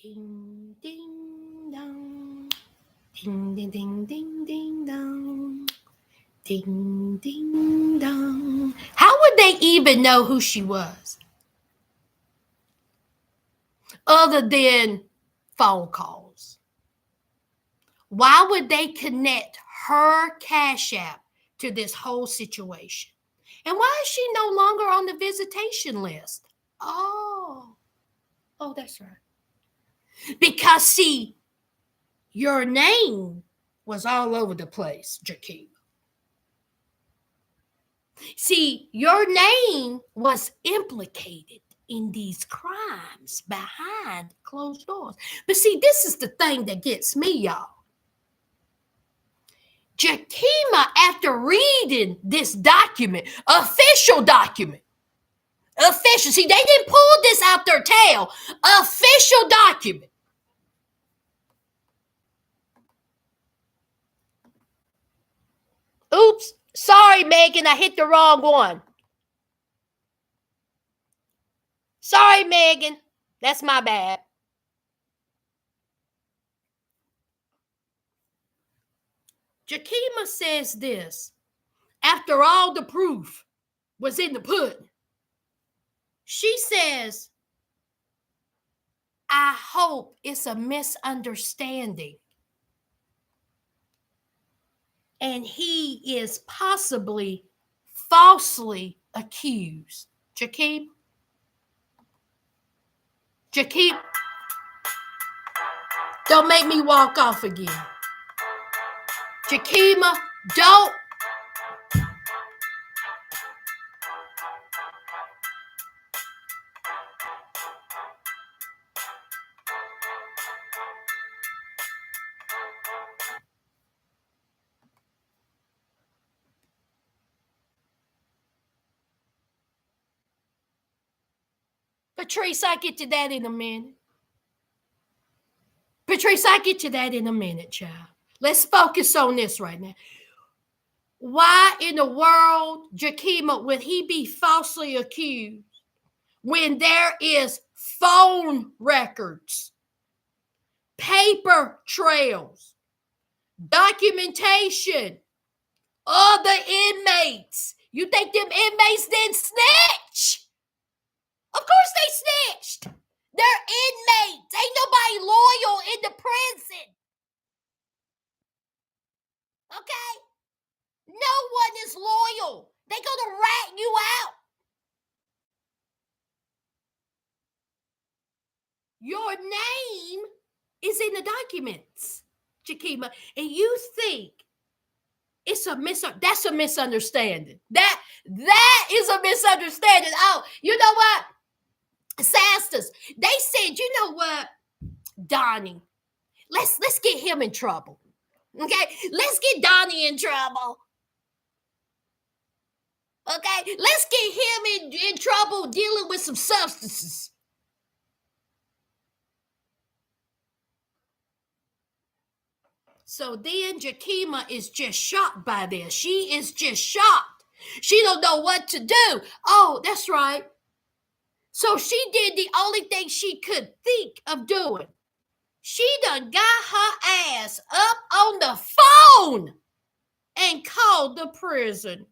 Speaker 1: Ding, ding, dong. Ding, ding, ding, ding, ding, dong. Ding, ding, dong. How would they even know who she was? Other than phone calls. Why would they connect her Cash App to this whole situation? And why is she no longer on the visitation list? Oh, that's right. Because, see, your name was all over the place, Jakima. See, your name was implicated in these crimes behind closed doors. But see, this is the thing that gets me, y'all. Jakima, after reading this document, official document, official, see, they didn't pull this out their tail, official document. Oops, sorry, Megan, I hit the wrong one. Sorry, Megan, that's my bad. Jakima says this, after all the proof was in the pudding. She says, I hope it's a misunderstanding. And he is possibly falsely accused. Jakeem, don't make me walk off again. Jakima, don't. Patrice, I'll get to that in a minute. Patrice, I'll get to that in a minute, child. Let's focus on this right now. Why in the world, Jakima, would he be falsely accused when there is phone records, paper trails, documentation of the inmates? You think them inmates didn't snitch? Of course they snitched. They're inmates. Ain't nobody loyal in the prison. Okay? No one is loyal. They gonna rat you out. Your name is in the documents, Jakima, and you think it's that's a misunderstanding. That is a misunderstanding. Oh, you know what? Sasters, they said, you know what, Donnie, let's get him in trouble. Okay, let's get Donnie in trouble. Okay, let's get him in trouble dealing with some substances. So then Jakima is just shocked by this. She is just shocked. She don't know what to do. Oh, that's right. So she did the only thing she could think of doing. She done got her ass up on the phone and called the prison.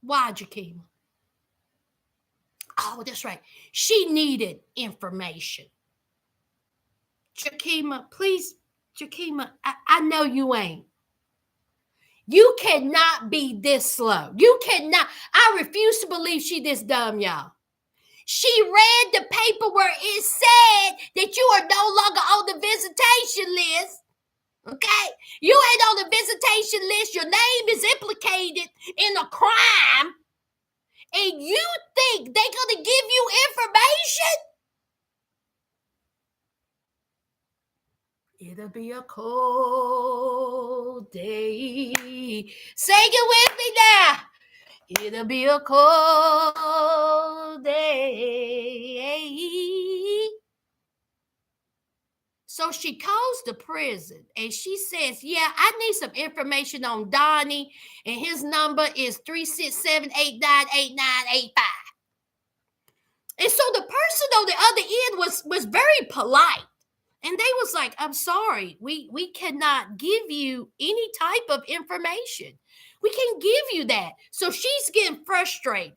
Speaker 1: Why, Jakima? Oh, that's right. She needed information. Jakima, please, Jakima, I know you ain't. You cannot be this slow. You cannot. I refuse to believe she this dumb, y'all. She read the paper where it said that you are no longer on the visitation list. Okay? You ain't on the visitation list. Your name is implicated in a crime. And you think they're going to give you information? It'll be a cold day. Sing it with me now. It'll be a cold day. So she calls the prison and she says, yeah, I need some information on Donnie, and his number is 367-898985. And so the person on the other end was very polite. And they was like, I'm sorry, we cannot give you any type of information. We can't give you that. So she's getting frustrated.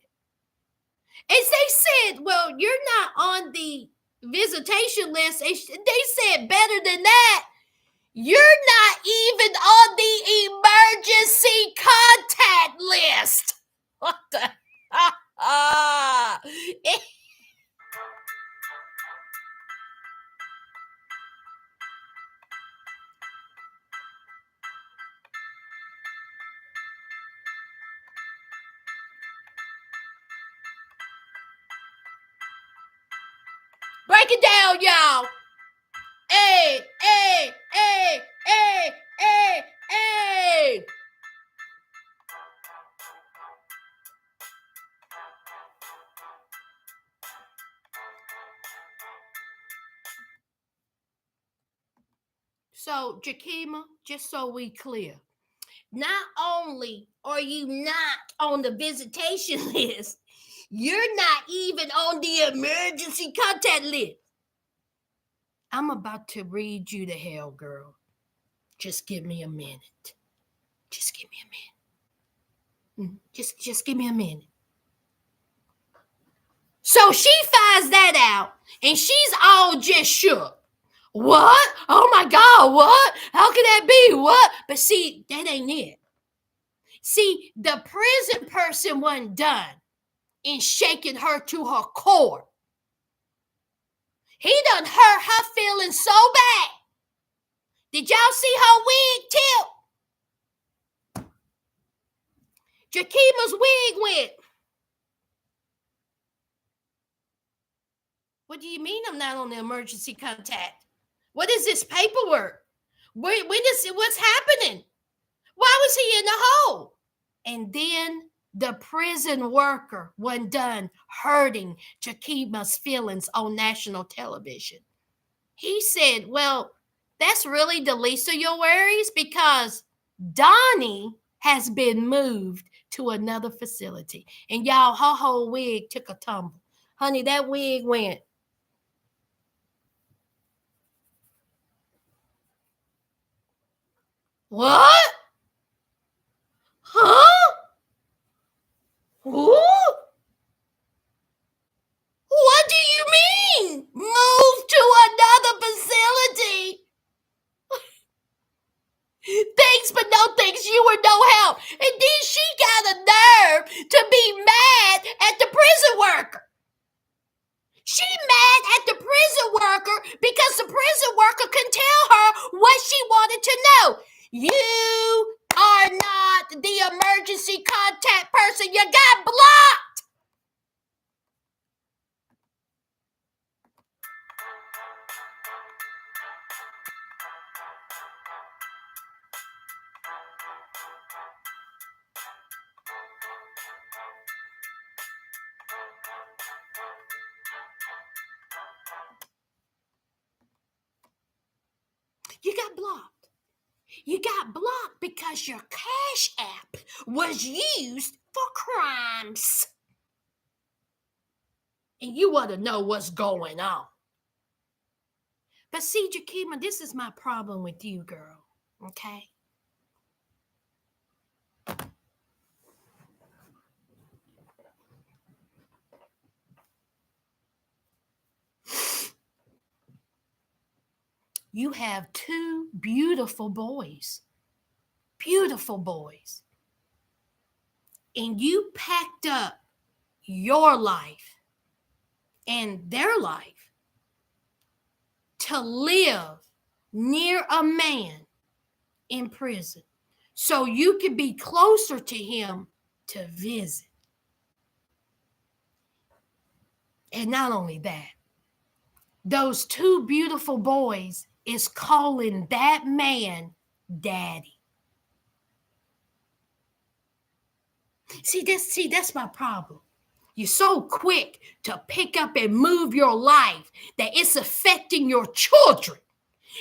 Speaker 1: As they said, well, you're not on the visitation list. They said better than that. You're not even on the emergency contact list. What the? Break it down, y'all. Hey, hey, hey, hey, hey, hey. So, Jakima, just so we clear, not only are you not on the visitation list, you're not even on the emergency contact list. I'm about to read you to hell, girl. Just give me a minute. Just give me a minute. Just give me a minute. So she finds that out, and she's all just shook. What? Oh my God, what? How can that be? What? But see, that ain't it. See, the prison person wasn't done in shaking her to her core. He done hurt her feelings so bad. Did y'all see her wig tip? Jakima's wig went. What do you mean I'm not on the emergency contact? What is this paperwork? What's happening? Why was he in the hole? And then the prison worker wasn't done hurting Jakima's feelings on national television. He said, well, that's really the least of your worries because Donnie has been moved to another facility. And y'all, her whole wig took a tumble. Honey, that wig went. What? Huh? Who? What do you mean? Move to another facility? Thanks, but no thanks. You were no help. And then she got a nerve to be mad at the prison worker. She mad at the prison worker because the prison worker couldn't tell her what she wanted to know. You are not the emergency contact person. You got blocked. You got blocked. You got blocked because your Cash App was used for crimes. And you want to know what's going on. But see, Jakima, this is my problem with you, girl. Okay? You have two beautiful boys. Beautiful boys. And you packed up your life and their life to live near a man in prison so you could be closer to him to visit. And not only that, those two beautiful boys is calling that man daddy. See, that's my problem. You're so quick to pick up and move your life that it's affecting your children.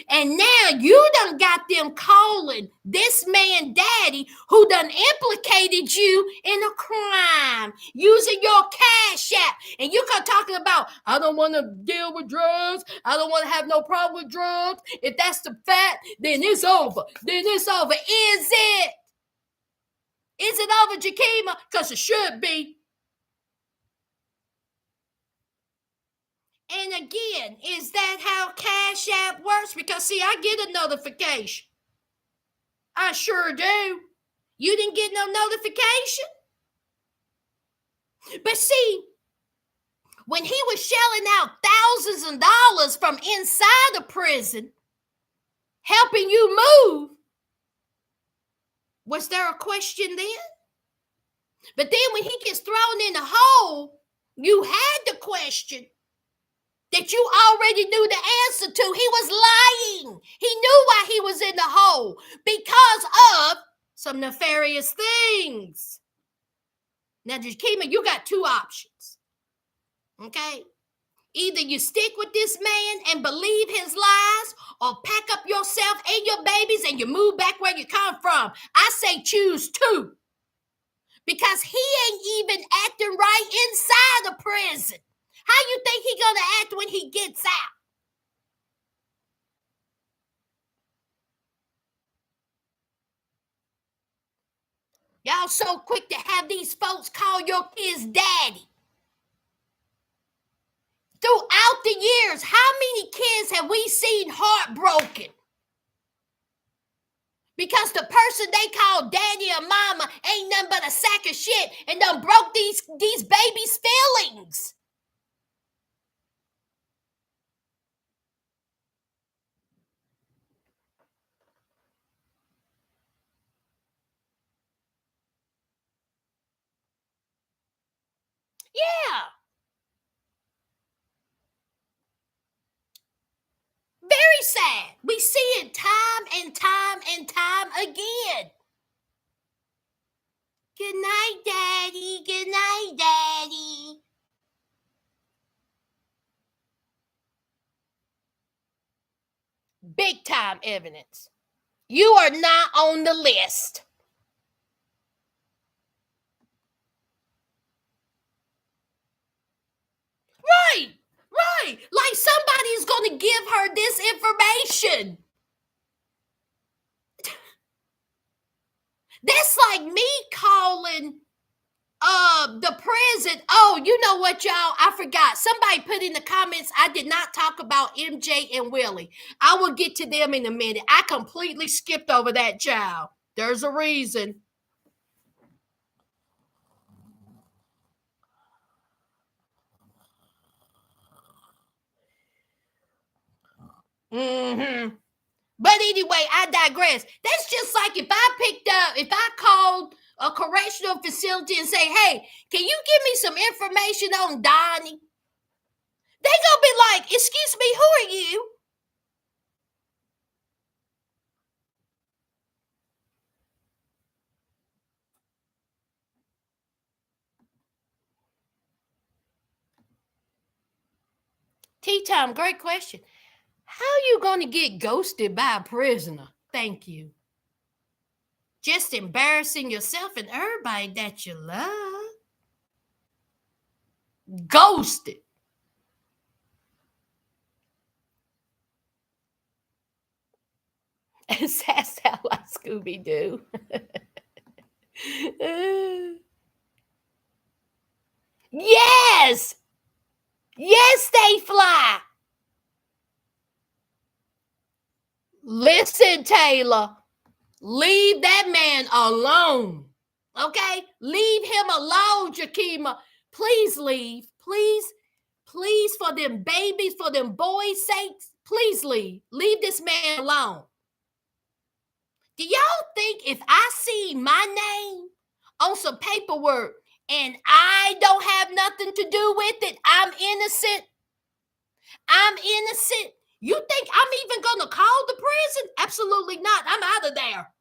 Speaker 1: And now you done got them calling this man daddy who done implicated you in a crime using your cash app. And you come talking about, I don't want to deal with drugs. I don't want to have no problem with drugs. If that's the fact, then it's over. Then it's over. Is it? Is it over, Jakima? Because it should be. And again, is that how Cash App works? Because, see, I get a notification. I sure do. You didn't get no notification? But see, when he was shelling out thousands of dollars from inside the prison, helping you move, was there a question then? But then when he gets thrown in the hole, you had the question that you already knew the answer to. He was lying. He knew why he was in the hole, because of some nefarious things. Now, Jakima, you got two options. Okay? Either you stick with this man and believe his lies, or pack up yourself and your babies and you move back where you come from. I say choose two. Because he ain't even acting right inside the prison. How you think he gonna act when he gets out? Y'all so quick to have these folks call your kids daddy. Throughout the years, how many kids have we seen heartbroken? Because the person they call daddy or mama ain't nothing but a sack of shit and done broke these babies' feelings. Yeah. Very sad. We see it time and time and time again. Good night, Daddy. Good night, Daddy. Big time evidence. You are not on the list. Right. Like somebody's going to give her this information. That's like me calling the prison. Oh, you know what, y'all? I forgot. Somebody put in the comments, I did not talk about MJ and Willie. I will get to them in a minute. I completely skipped over that child. There's a reason. But anyway, I digress. That's just like if I called a correctional facility and say, hey, can you give me some information on Donnie? They gonna be like, excuse me, who are you? Tea time, great question. How are you gonna get ghosted by a prisoner? Thank you. Just embarrassing yourself and everybody that you love. Ghosted. That sounds like Scooby-Doo. Yes! Yes, they fly. Listen, Taylor, leave that man alone. Okay? Leave him alone, Jakima. Please leave. Please, for them babies, for them boys' sakes, please leave. Leave this man alone. Do y'all think if I see my name on some paperwork and I don't have nothing to do with it, I'm innocent? I'm innocent. You think I'm even going to call the prison? Absolutely not. I'm out of there.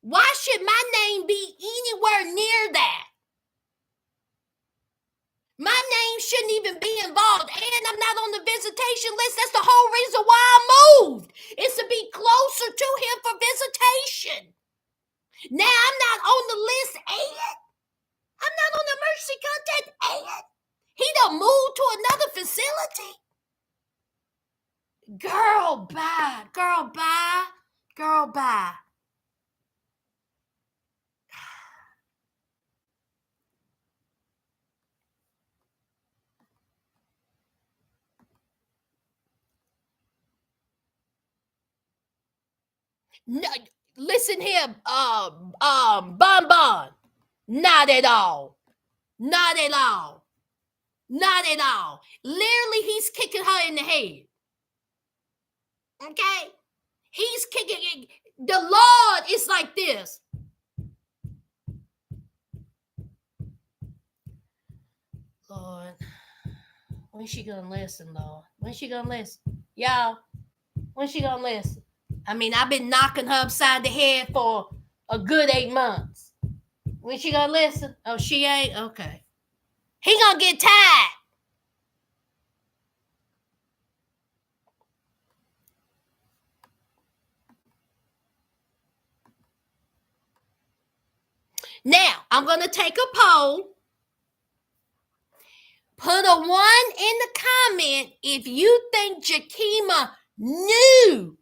Speaker 1: Why should my name be anywhere near that? My name shouldn't even be involved, and I'm not on the visitation list. That's the whole reason why I moved. It's to be closer to him for visitation. Now I'm not on the list, and I'm not on the emergency contact, and he done moved to another facility. Girl, bye. Girl, bye. Girl, bye. No, listen here, Bon. Not at all. Not at all. Not at all. Literally, he's kicking her in the head. Okay? He's kicking. The Lord is like this. Lord, when she gonna listen, Lord? When she gonna listen? Y'all, when she gonna listen? I mean, I've been knocking her upside the head for a good 8 months. When she gonna listen? Oh, she ain't? Okay. He gonna get tired. Now, I'm gonna take a poll. Put a 1 in the comment if you think Jakima knew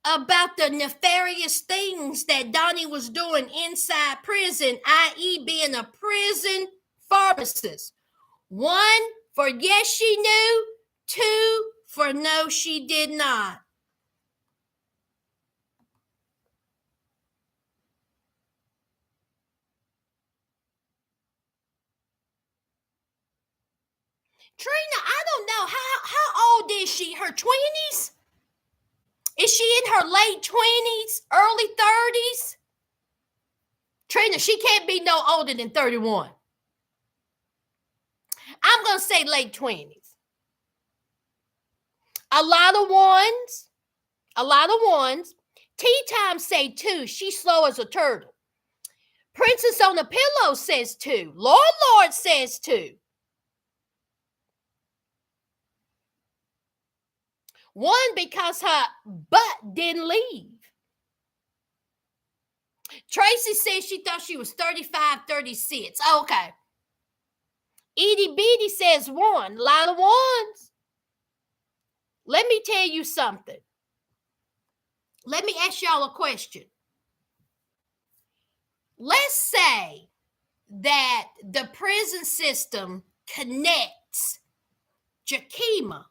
Speaker 1: about the nefarious things that Donnie was doing inside prison, i.e. being a prison pharmacist. 1 for yes, she knew. 2 for no, she did not. Trina, I don't know. How old is she? Her 20s? Is she in her late 20s, early 30s? Trina, she can't be no older than 31. I'm going to say late 20s. A lot of ones. Tea Time say 2. She's slow as a turtle. Princess on the Pillow says 2. Lord says 2. 1 because her butt didn't leave. Tracy says she thought she was 35, 36. Okay. Edie Beatty says 1. A lot of 1s. Let me tell you something. Let me ask y'all a question. Let's say that the prison system connects Jakima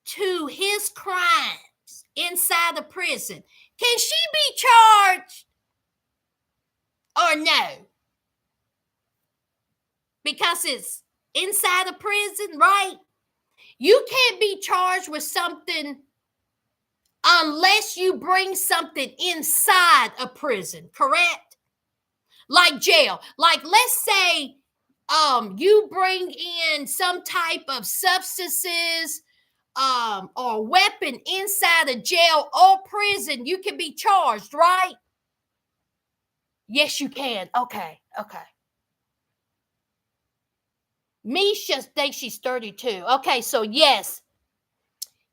Speaker 1: to his crimes inside the prison. Can she be charged or no? Because it's inside a prison, right? You can't be charged with something unless you bring something inside a prison, correct? Like jail. Like let's say you bring in some type of substances or weapon inside a jail or prison, you can be charged, right? Yes, you can. Okay. Misha thinks she's 32. Okay, so yes.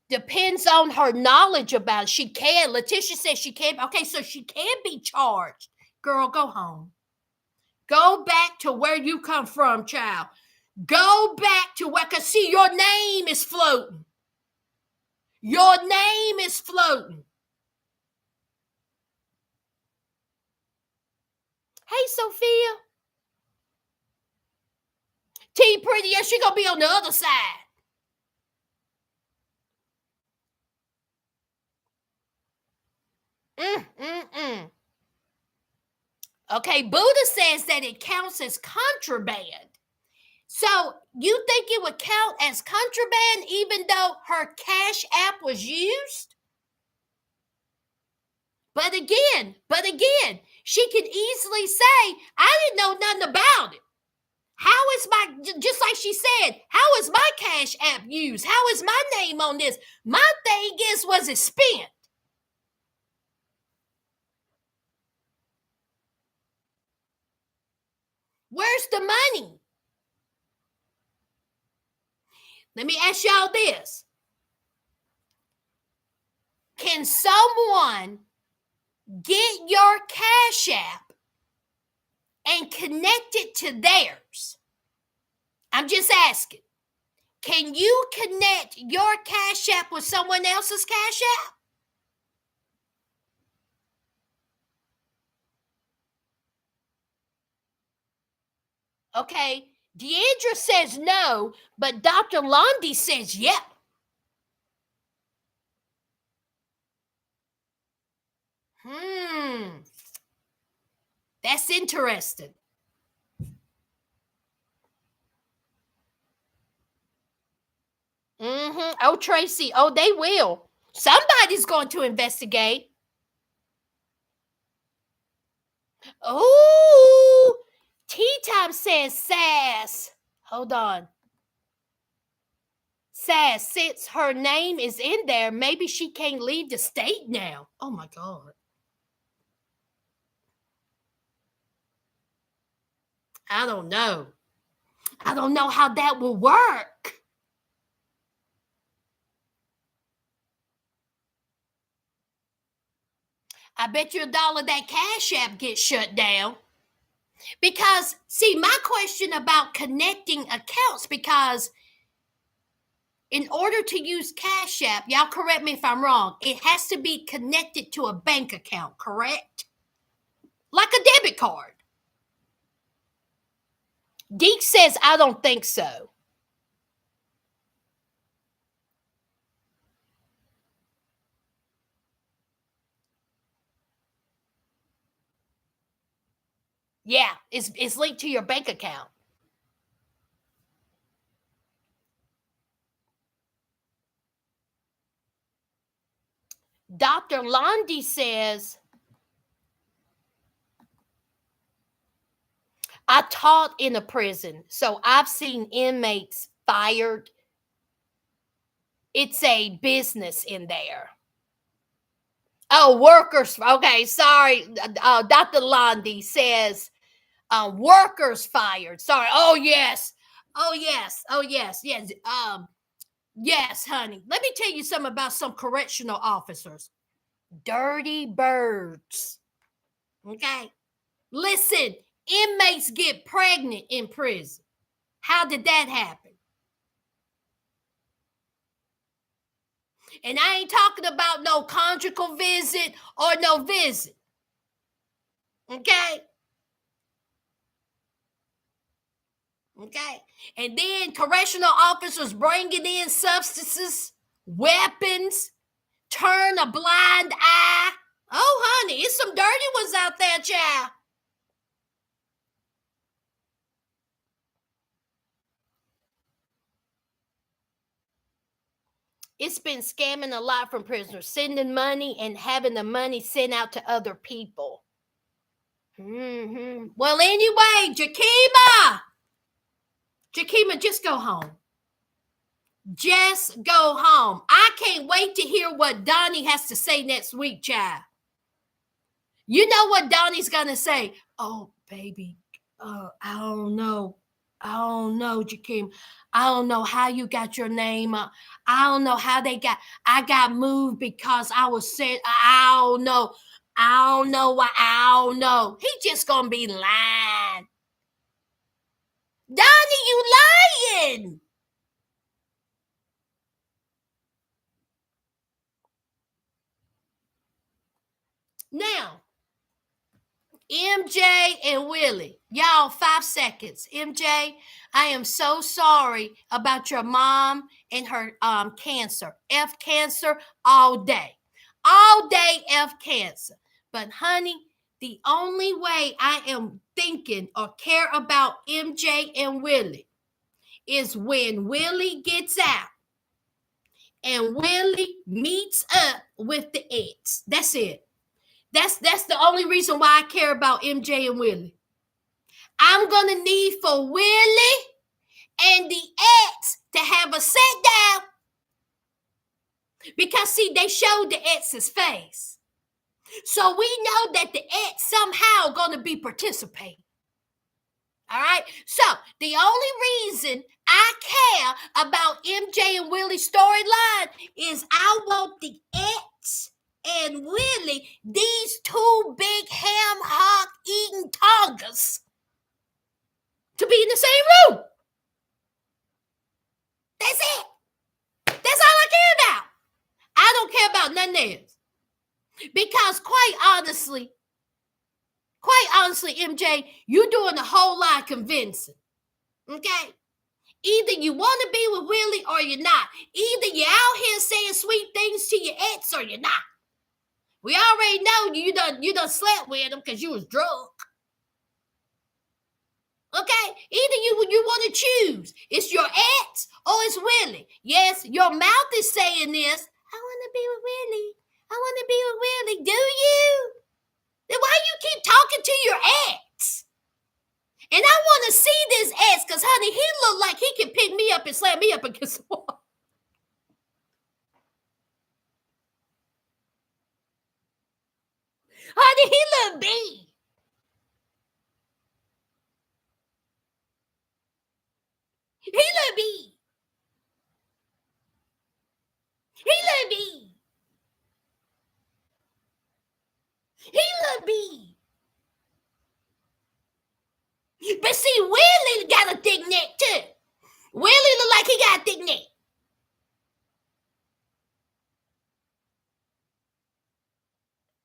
Speaker 1: Depends on her knowledge about it. She can. Letitia says she can. Okay, so she can be charged. Girl, go home. Go back to where you come from, child. Go back to where, because see, your name is floating. Your name is floating. Hey, Sophia. T Pretty, yeah, she gonna be on the other side. Okay, Buddha says that it counts as contraband. So you think it would count as contraband even though her Cash App was used? But again, she can easily say, I didn't know nothing about it. How is just like she said, how is my Cash App used? How is my name on this? My thing is, was it spent? Where's the money? Let me ask y'all this. Can someone get your Cash App and connect it to theirs? I'm just asking. Can you connect your Cash App with someone else's Cash App? Okay, Deidre says no, but Dr. Lundy says yep. That's interesting. Oh, Tracy. Oh, they will. Somebody's going to investigate. Oh, Tea Time says Sass. Hold on. Sass, since her name is in there, maybe she can't leave the state now. Oh my God. I don't know. I don't know how that will work. I bet you $1 that Cash App gets shut down. Because, see, my question about connecting accounts, because in order to use Cash App, y'all correct me if I'm wrong, it has to be connected to a bank account, correct? Like a debit card. Deke says, I don't think so. Yeah, it's linked to your bank account. Dr. Londi says, I taught in a prison, so I've seen inmates fired. It's a business in there. Oh, workers. Okay, sorry. Dr. Londi says, workers fired. Sorry. Oh, yes. Oh, yes. Oh, yes. Yes. Yes, honey. Let me tell you something about some correctional officers. Dirty birds. Okay. Listen, inmates get pregnant in prison. How did that happen? And I ain't talking about no conjugal visit or no visit. Okay? Okay? And then correctional officers bringing in substances, weapons, turn a blind eye. Oh, honey, it's some dirty ones out there, child. It's been scamming a lot from prisoners, sending money and having the money sent out to other people. Well, anyway, Jakima, just go home. Just go home. I can't wait to hear what Donnie has to say next week, child. You know what Donnie's gonna say? Oh, baby, I don't know. I don't know, Jakim. I don't know how you got your name up. I don't know how I got moved because I was sent. I don't know. I don't know why. I don't know. He just gonna be lying. Donnie, you lying. Now, MJ and Willie, y'all, 5 seconds. MJ, I am so sorry about your mom and her cancer. F cancer all day. All day F cancer. But honey, the only way I am thinking or care about MJ and Willie is when Willie gets out and Willie meets up with the ex. That's it. That's the only reason why I care about MJ and Willie. I'm gonna need for Willie and the ex to have a sit down because see, they showed the ex's face, so we know that the ex somehow gonna be participating. All right. So the only reason I care about MJ and Willie's storyline is I want the X and Willie, these two big ham hock eating tongas, to be in the same room. That's it. That's all I care about. I don't care about nothing else. Because quite honestly, MJ, you're doing a whole lot of convincing. Okay? Either you want to be with Willie or you're not. Either you're out here saying sweet things to your ex or you're not. We already know you done slept with him because you was drunk. Okay? Either you want to choose. It's your ex or it's Willie. Yes, your mouth is saying this. I want to be with Willie. I want to be with Willie. Do you? Then why you keep talking to your ex? And I want to see this ex because, honey, he look like he can pick me up and slam me up against the wall. Honey, he look big. He look big. He look big. He look big. But see, Willie got a thick neck too. Willie look like he got a thick neck.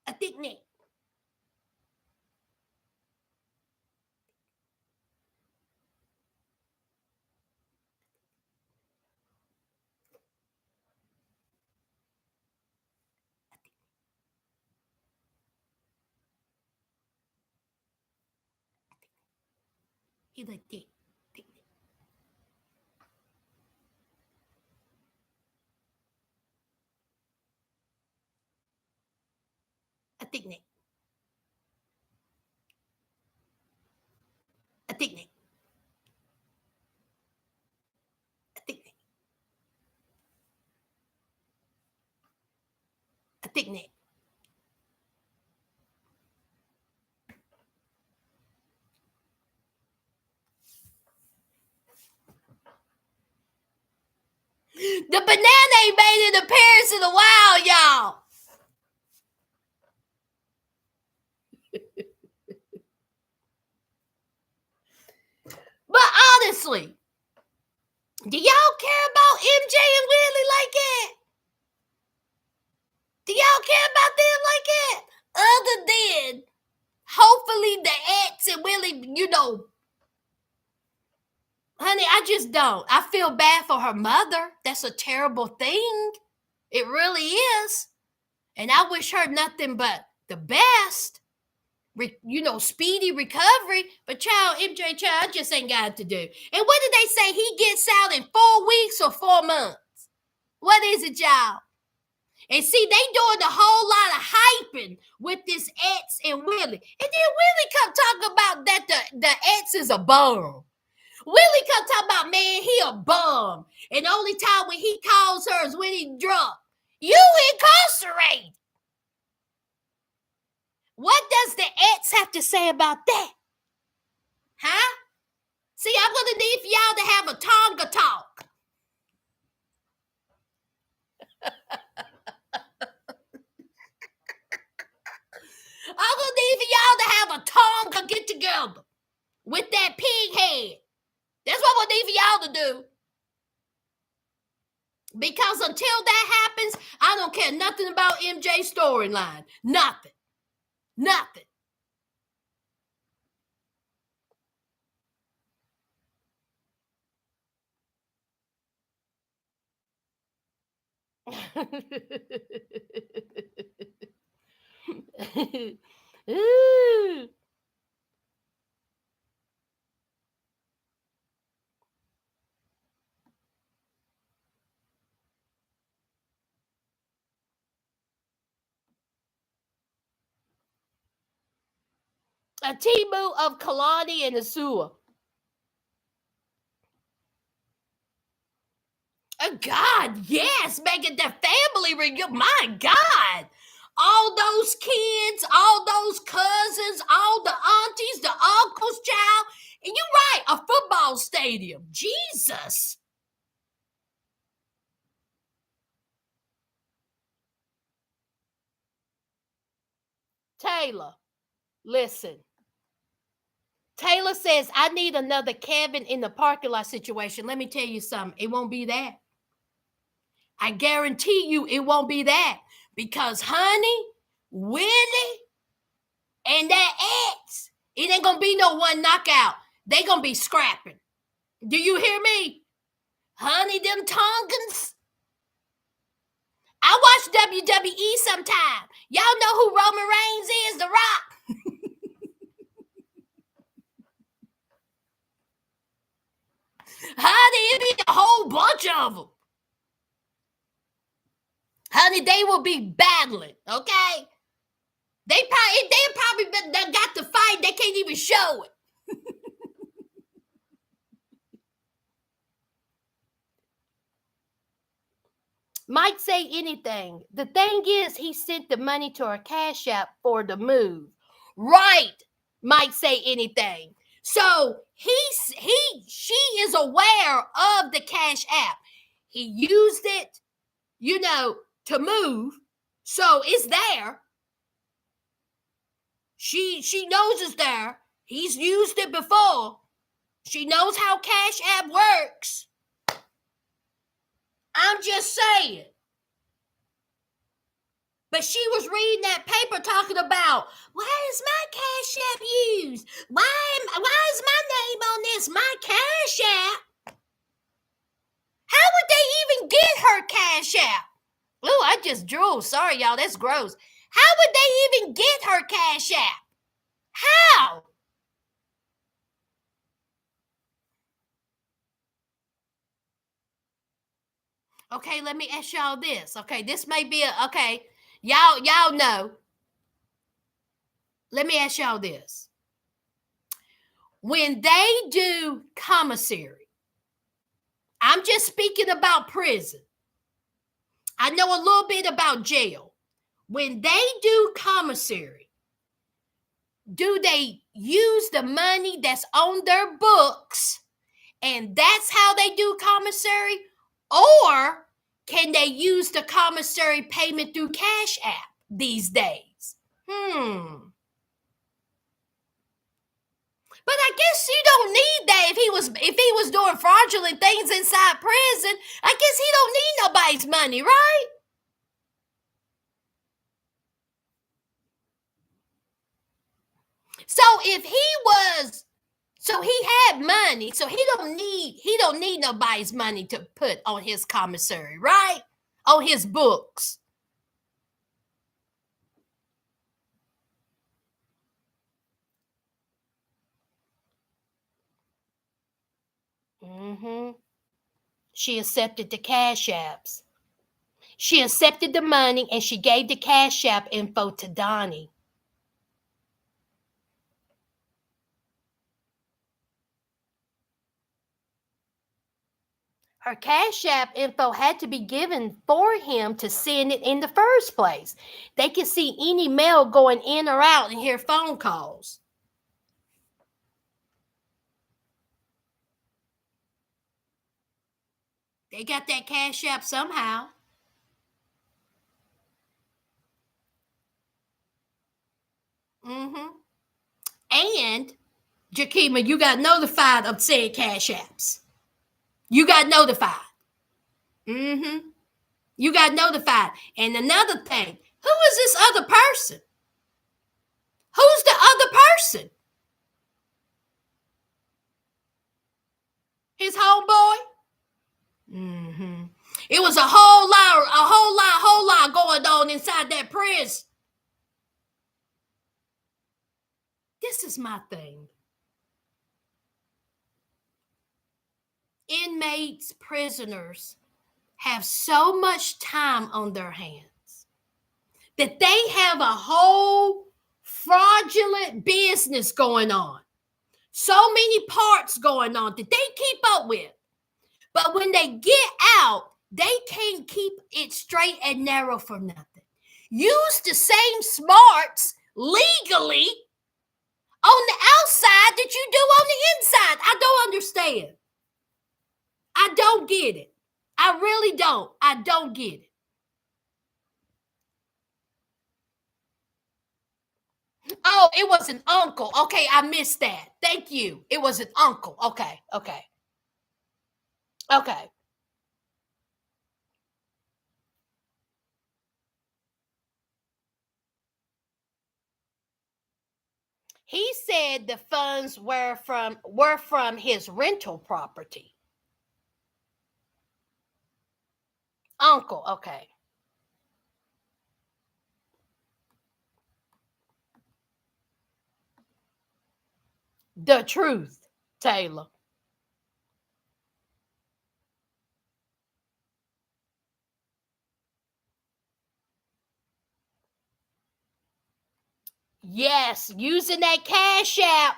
Speaker 1: A thick neck. He look thick. Thick neck. A thick neck. A thick neck. A thick neck. A thick neck. The banana ain't made an appearance in a while, y'all. But honestly, do y'all care about MJ and Willie like that? Do y'all care about them like that? Other than hopefully the ex and Willie, honey, I just don't. I feel bad for her mother. That's a terrible thing. It really is. And I wish her nothing but the best. Speedy recovery. But MJ, I just ain't got it to do. And what did they say? He gets out in 4 weeks or 4 months? What is it, y'all? And see, they doing a whole lot of hyping with this ex and Willie. And then Willie come talk about that the ex is a bum. Willie come talk about, man, he a bum. And the only time when he calls her is when he drunk. You incarcerated. What does the ex have to say about that? Huh? See, I'm going to need for y'all to have a Tonga talk. I'm going to need for y'all to have a Tonga get together with that pig head. That's what I'm going to need for y'all to do. Because until that happens, I don't care nothing about MJ's storyline. Nothing. Nothing. A Timu of Kalani and Asua. Oh God, yes, making the family reunion. My God. All those kids, all those cousins, all the aunties, the uncles, child. And you Taylor, listen. Taylor says, I need another Kevin in the parking lot situation. Let me tell you something. It won't be that. I guarantee you it won't be that. Because, honey, Willie and that ex, it ain't going to be no one knockout. They going to be scrapping. Do you hear me? Honey, them Tongans. I watch WWE sometime. Y'all know who Roman Reigns is? The Rock. Honey, it be a whole bunch of them. Honey, they will be battling, okay? They probably got to fight. They can't even show it. Might say anything. The thing is, he sent the money to her Cash App for the move. Right. Might say anything. So she is aware of the Cash App. He used it, to move. So it's there. She knows it's there. He's used it before. She knows how Cash App works. I'm just saying. But she was reading that paper talking about, why is my Cash App used? Why is my name on this? My Cash App? How would they even get her Cash App? Ooh, I just drooled. Sorry, y'all. That's gross. How would they even get her Cash App? How? Okay, let me ask y'all this. Okay, this may be y'all know. Let me ask y'all this. When they do commissary, I'm just speaking about prison. I know a little bit about jail. When they do commissary, do they use the money that's on their books and that's how they do commissary? Or can they use the commissary payment through Cash App these days? But I guess you don't need that if he was doing fraudulent things inside prison. I guess he don't need nobody's money, right? So if he had money, so he don't need nobody's money to put on his commissary, right? On his books. She accepted the Cash Apps. She accepted the money and she gave the Cash App info to Donnie. Her Cash App info had to be given for him to send it in the first place. They could see any mail going in or out and hear phone calls. They got that Cash App somehow. And, Jakima, you got notified of said Cash Apps. You got notified. You got notified. And another thing, who is this other person? Who's the other person? His homeboy? It was a whole lot going on inside that prison. This is my thing. Inmates, prisoners have so much time on their hands that they have a whole fraudulent business going on. So many parts going on that they keep up with. But when they get out, they can't keep it straight and narrow for nothing. Use the same smarts legally on the outside that you do on the inside. I don't understand. I don't get it. I really don't. I don't get it. Oh, it was an uncle. Okay, I missed that. Thank you. It was an uncle. Okay. He said the funds were from his rental property. Uncle, okay. The truth, Taylor. Yes, using that Cash App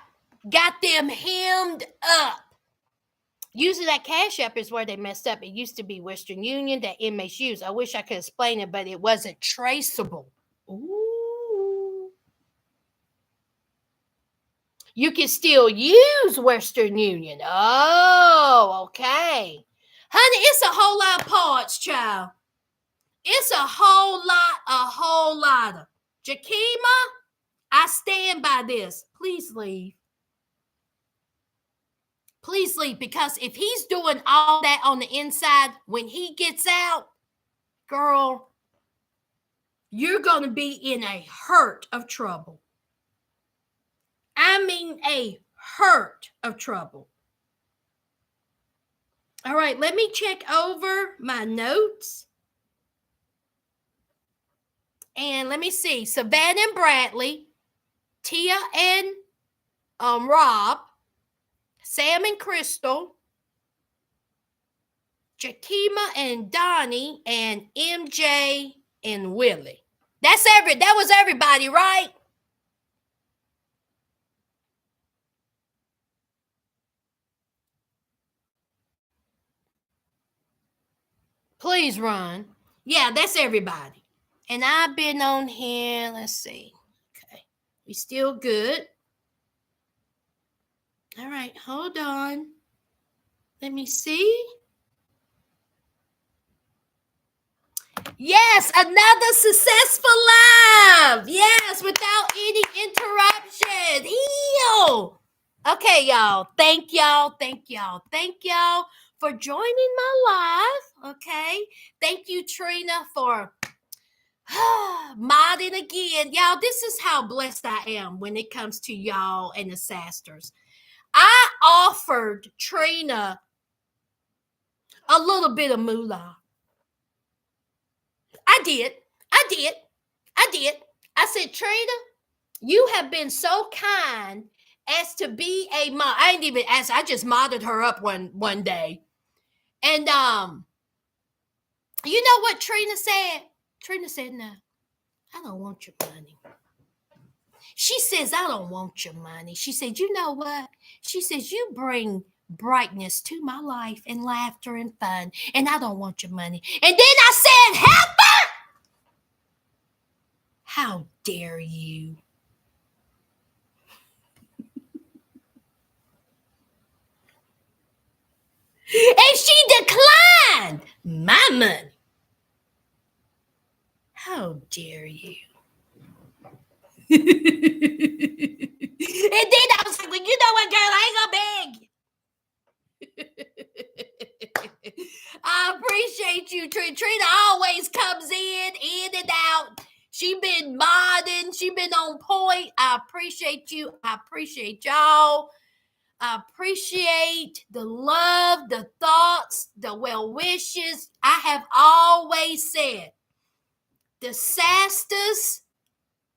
Speaker 1: got them hemmed up. Using that Cash App is where they messed up. It used to be Western Union that inmates use. I wish I could explain it, but it wasn't traceable. Ooh. You can still use Western Union. Oh, okay. Honey, it's a whole lot of parts, child. It's a whole lot of. Jakima, I stand by this. Please leave. Please leave, because if he's doing all that on the inside, when he gets out, girl, you're going to be in a hurt of trouble. I mean, a hurt of trouble. All right, let me check over my notes. And let me see. Savannah and Bradley, Tia and Rob, Sam and Crystal, Jakima and Donnie, and MJ and Willie. That was everybody, right? Please run. Yeah, that's everybody. And I've been on here. Let's see. Okay. We still good. All right, hold on. Let me see. Yes, another successful live. Yes, without any interruption. Heal. Okay, y'all. Thank y'all for joining my live. Okay. Thank you, Trina, for modding again. Y'all, this is how blessed I am when it comes to y'all and the Sasters. I offered Trina a little bit of moolah. I did. I said, Trina, you have been so kind as to be a mod. I didn't even ask. I just modded her up one day. And you know what Trina said? Trina said, no, I don't want your money. She says, I don't want your money. She said, you know what? She says, you bring brightness to my life and laughter and fun, and I don't want your money. And then I said, Heifer! How dare you? And she declined my money. How dare you? And then I was like, well, you know what, girl, I ain't gonna beg. I appreciate you, Trina. Trina always comes in and out. She been modding. She been on point. I appreciate you. I appreciate y'all. I appreciate the love, the thoughts, the well wishes. I have always said the Sastas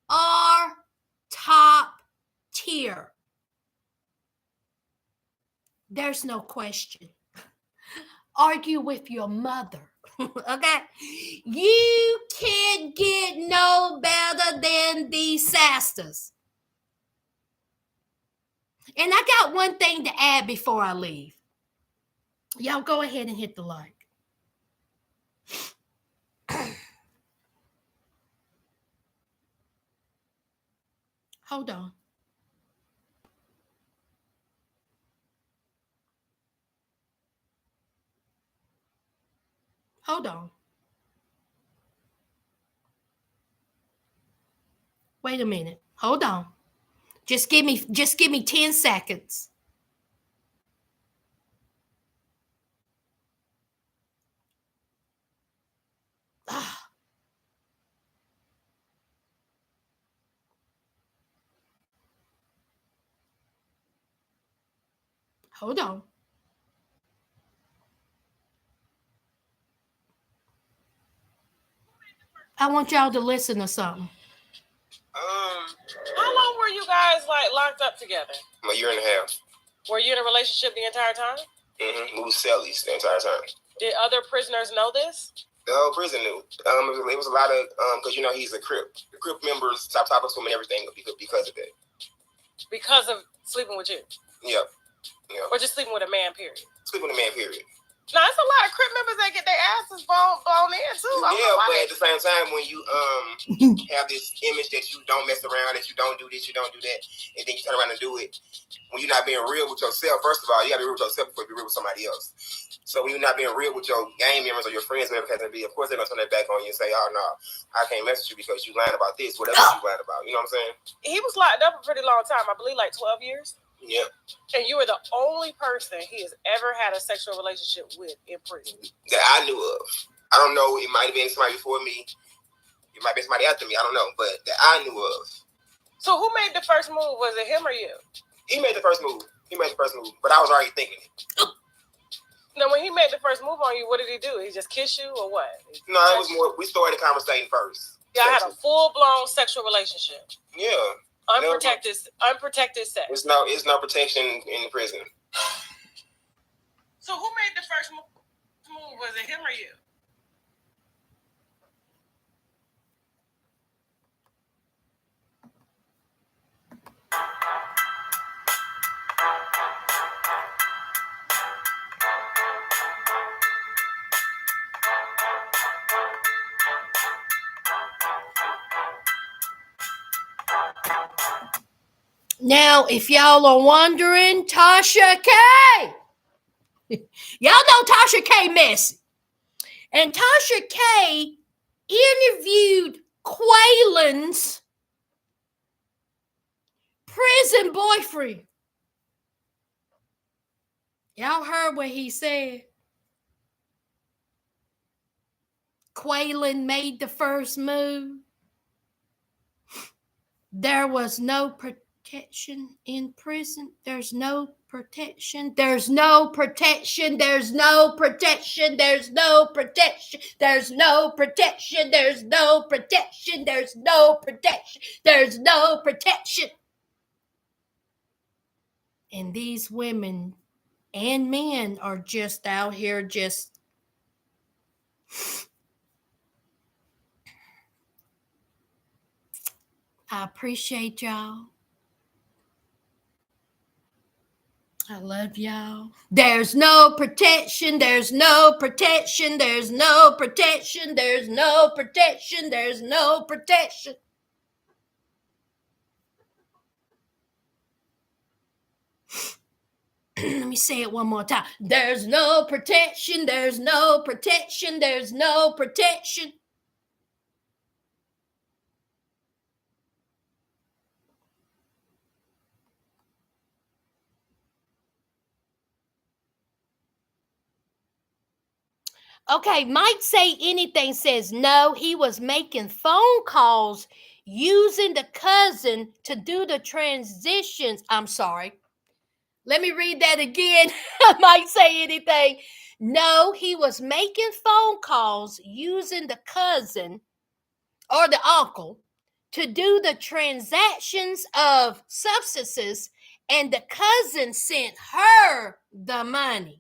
Speaker 1: are top tier. There's no question. Argue with your mother. Okay? You can't get no better than these Sastas. And I got one thing to add before I leave. Y'all go ahead and hit the like. Hold on. Hold on. Wait a minute. Hold on. Just give me 10 seconds. Hold on. I want y'all to listen to something.
Speaker 2: How long were you guys locked up together?
Speaker 3: A year and a half.
Speaker 2: Were you in a relationship the entire time?
Speaker 3: Mm-hmm. We was cellies the entire time.
Speaker 2: Did other prisoners know this?
Speaker 3: The whole prison knew. It was a lot of because he's a Crip. The Crip members stopped talking to him and everything because of that.
Speaker 2: Because of sleeping with you?
Speaker 3: Yep.
Speaker 2: Or just sleeping with a man, period?
Speaker 3: Sleeping with a man, period.
Speaker 2: Now, it's a lot of Crip members that get their asses blown in, too.
Speaker 3: Yeah, but at the same time, when you have this image that you don't mess around, that you don't do this, you don't do that, and then you turn around and do it, when you're not being real with yourself, first of all, you got to be real with yourself before you be real with somebody else. So when you're not being real with your gang members or your friends, whatever it has to be, of course they're going to turn their back on you and say, oh, no, I can't mess with you because you lying about this, whatever you lying about. You know what I'm saying?
Speaker 2: He was locked up a pretty long time. I believe 12 years.
Speaker 3: Yeah.
Speaker 2: And you were the only person he has ever had a sexual relationship with in prison.
Speaker 3: That I knew of. I don't know. It might have been somebody before me. It might be somebody after me. I don't know. But that I knew of.
Speaker 2: So who made the first move? Was it him or you?
Speaker 3: He made the first move. But I was already thinking it.
Speaker 2: Now, when he made the first move on you, what did he do? He just kiss you or what?
Speaker 3: No, it was more. We started conversating first.
Speaker 2: Yeah, I had a full-blown sexual relationship.
Speaker 3: Yeah.
Speaker 2: Unprotected sex.
Speaker 3: It's no protection in the prison.
Speaker 2: So who made the first move? Was it him or you?
Speaker 1: Now, if y'all are wondering, Tasha K. Y'all know Tasha K messy. And Tasha K interviewed Quaylen's prison boyfriend. Y'all heard what he said? Quaylen made the first move. There was no protection in prison. There's no protection. There's no protection. There's no protection. There's no protection. There's no protection. There's no protection. There's no protection. There's no protection. And these women and men are just out here just I appreciate y'all. I love y'all. There's no protection. There's no protection. There's no protection. There's no protection. There's no protection. Let me say it one more time. There's no protection. There's no protection. There's no protection. Okay, Mike Say Anything says no, he was making phone calls using the cousin to do the transitions. I'm sorry. Let me read that again. Mike Say Anything. No, he was making phone calls using the cousin or the uncle to do the transactions of substances, and the cousin sent her the money.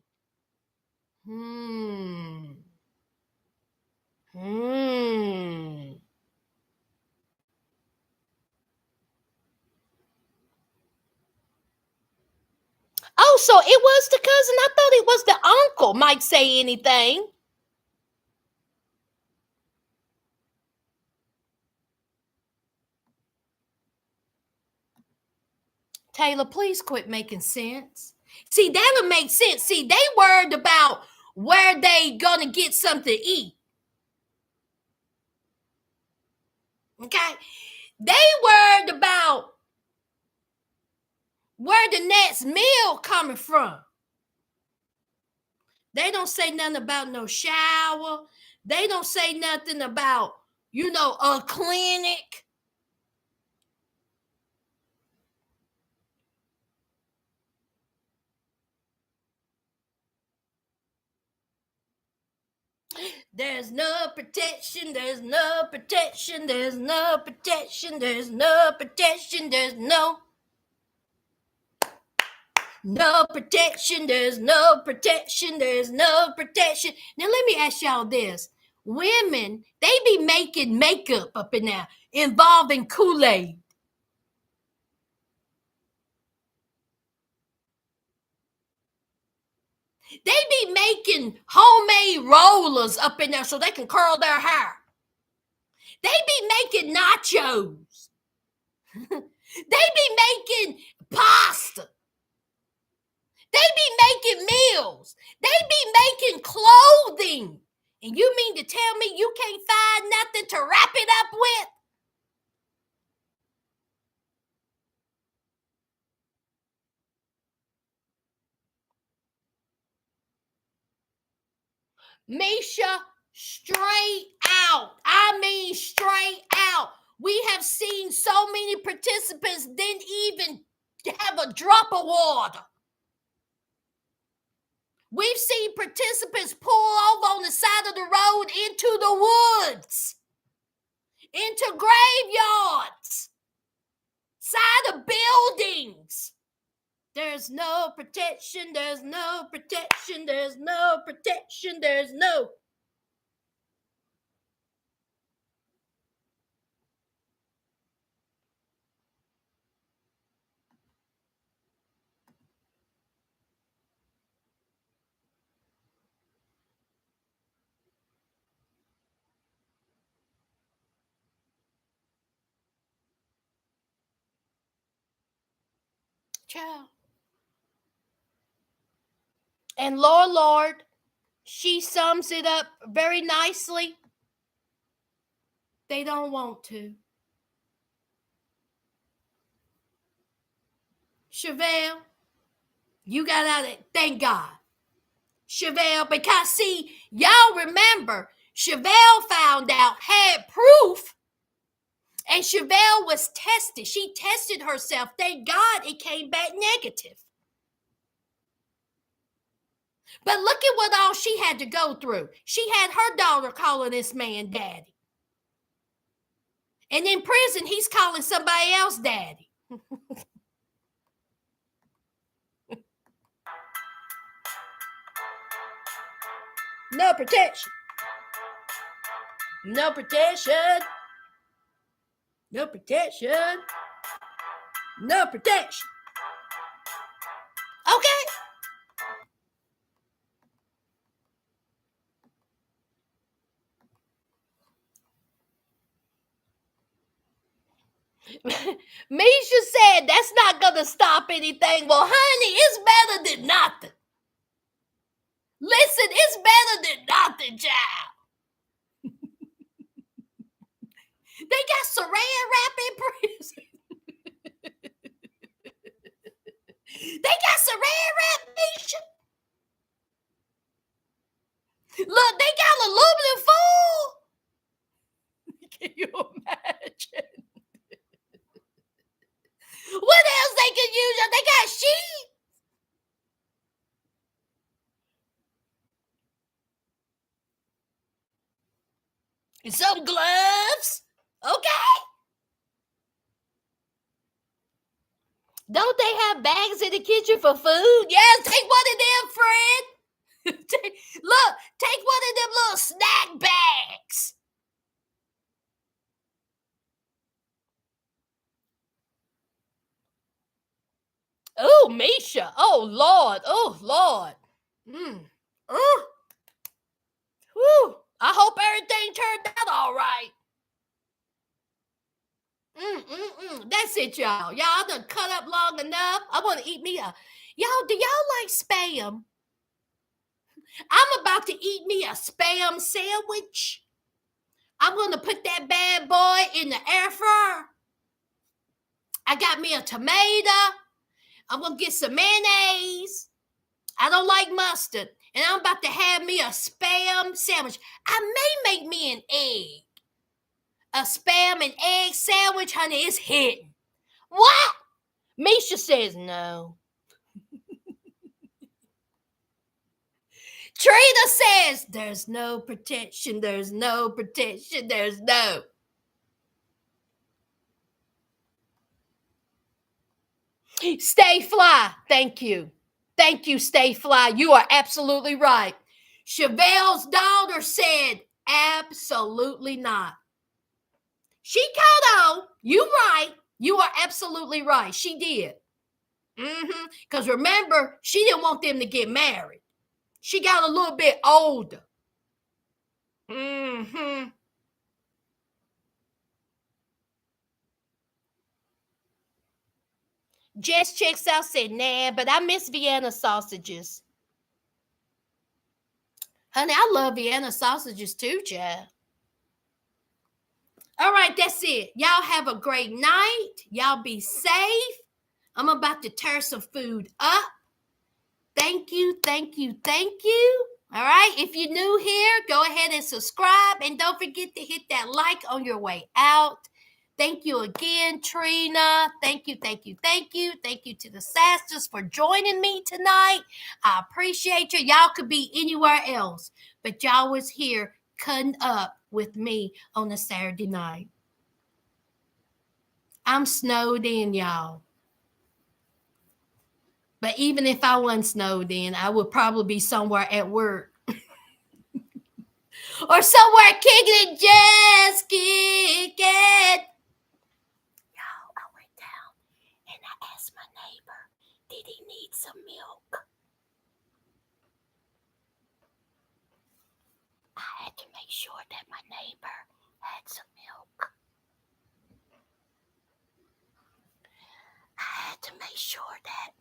Speaker 1: Oh, so it was the cousin? I thought it was the uncle. Might Say Anything. Taylor, please quit making sense. See, that'll make sense. See, they worried about where they gonna get something to eat. Okay? They worried about where the next meal coming from. They don't say nothing about no shower. They don't say nothing about, a clinic. There's no protection, there's no protection, there's no protection, there's no protection, there's no protection, there's no protection, there's no protection. Now let me ask y'all this. Women, they be making makeup up in there involving Kool-Aid. They be making homemade rollers up in there so they can curl their hair. They be making nachos. They be making pasta. They be making meals. They be making clothing. And you mean to tell me you can't find nothing to wrap it up with? Misha, straight out. I mean straight out. We have seen so many participants didn't even have a drop of water. We've seen participants pull over on the side of the road into the woods, into graveyards, side of buildings. There's no protection, there's no protection, there's no protection, there's no. Child. And Lord, she sums it up very nicely. They don't want to. Chevelle, you got out of it. Thank God. Chevelle, because see, y'all remember, Chevelle found out, had proof, and Chevelle was tested. She tested herself. Thank God it came back negative. But look at what all she had to go through. She had her daughter calling this man daddy. And in prison, he's calling somebody else daddy. No protection. No protection. No protection. No protection. Okay. Misha said that's not going to stop anything. Well, honey, it's better than nothing. Listen, it's better than nothing, child. They got saran wrap in prison. They got saran wrap, Misha. Look, they got aluminum foil. Can you imagine? What else they can use? They got sheep. And some gloves. Okay. Don't they have bags in the kitchen for food? Yes, take one of them, Fred. Look, take one of them little snack bags. Oh, Misha. Oh, Lord. Oh, Lord. Whew. I hope everything turned out all right. That's it, y'all. Y'all done cut up long enough. I want to eat me a... Y'all, do y'all like Spam? I'm about to eat me a Spam sandwich. I'm going to put that bad boy in the air fryer. I got me a tomato, I'm going to get some mayonnaise. I don't like mustard. And I'm about to have me a Spam sandwich. I may make me an egg. A Spam and egg sandwich, honey, it's hitting. What? Misha says no. Trina says there's no protection. There's no protection. There's no. Stay fly. Thank you. Thank you, Stay Fly. You are absolutely right. Chevelle's daughter said absolutely not. She caught on. You right. You are absolutely right. She did. Because remember, she didn't want them to get married. She got a little bit older. Jess checks out, said, nah, but I miss Vienna sausages. Honey, I love Vienna sausages too, child. All right, that's it. Y'all have a great night. Y'all be safe. I'm about to tear some food up. Thank you, thank you, thank you. All right, if you're new here, go ahead and subscribe. And don't forget to hit that like on your way out. Thank you again, Trina. Thank you, thank you, thank you. Thank you to the Sasters for joining me tonight. I appreciate you. Y'all could be anywhere else, but y'all was here cutting up with me on a Saturday night. I'm snowed in, y'all. But even if I wasn't snowed in, I would probably be somewhere at work. Or somewhere kicking it, just kicking. Y'all, I went down and I asked my neighbor, did he need some milk? I had to make sure that my neighbor had some milk. I had to make sure that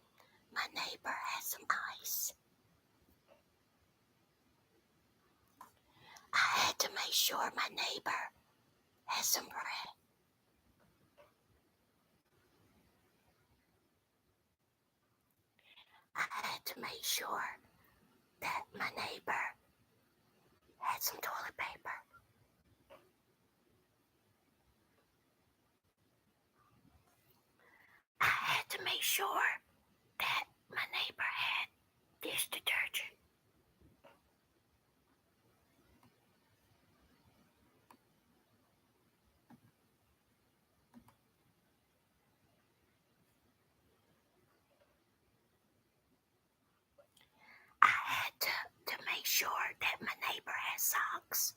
Speaker 1: my neighbor had some ice. I had to make sure my neighbor had some bread. I had to make sure that my neighbor had some toilet paper. I had to make sure that my neighbor had dish detergent. I had to make sure that my neighbor had socks.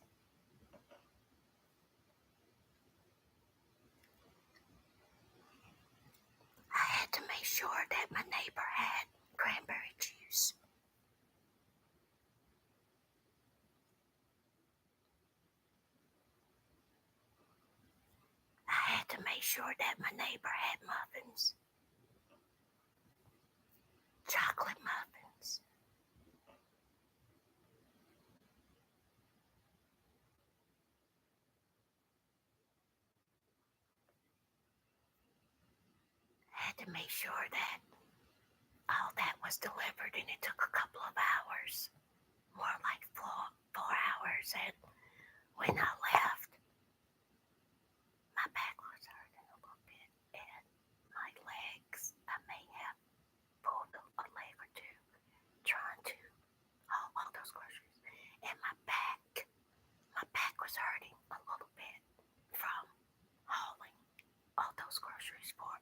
Speaker 1: I had to make sure that my neighbor had cranberry juice. I had to make sure that my neighbor had muffins. Chocolate muffins. I had to make sure that all that was delivered, and it took a couple of hours, more like 4 hours. And when I left, my back was hurting a little bit, and my legs, I may have pulled a leg or two trying to haul all those groceries. And my back was hurting a little bit from hauling all those groceries for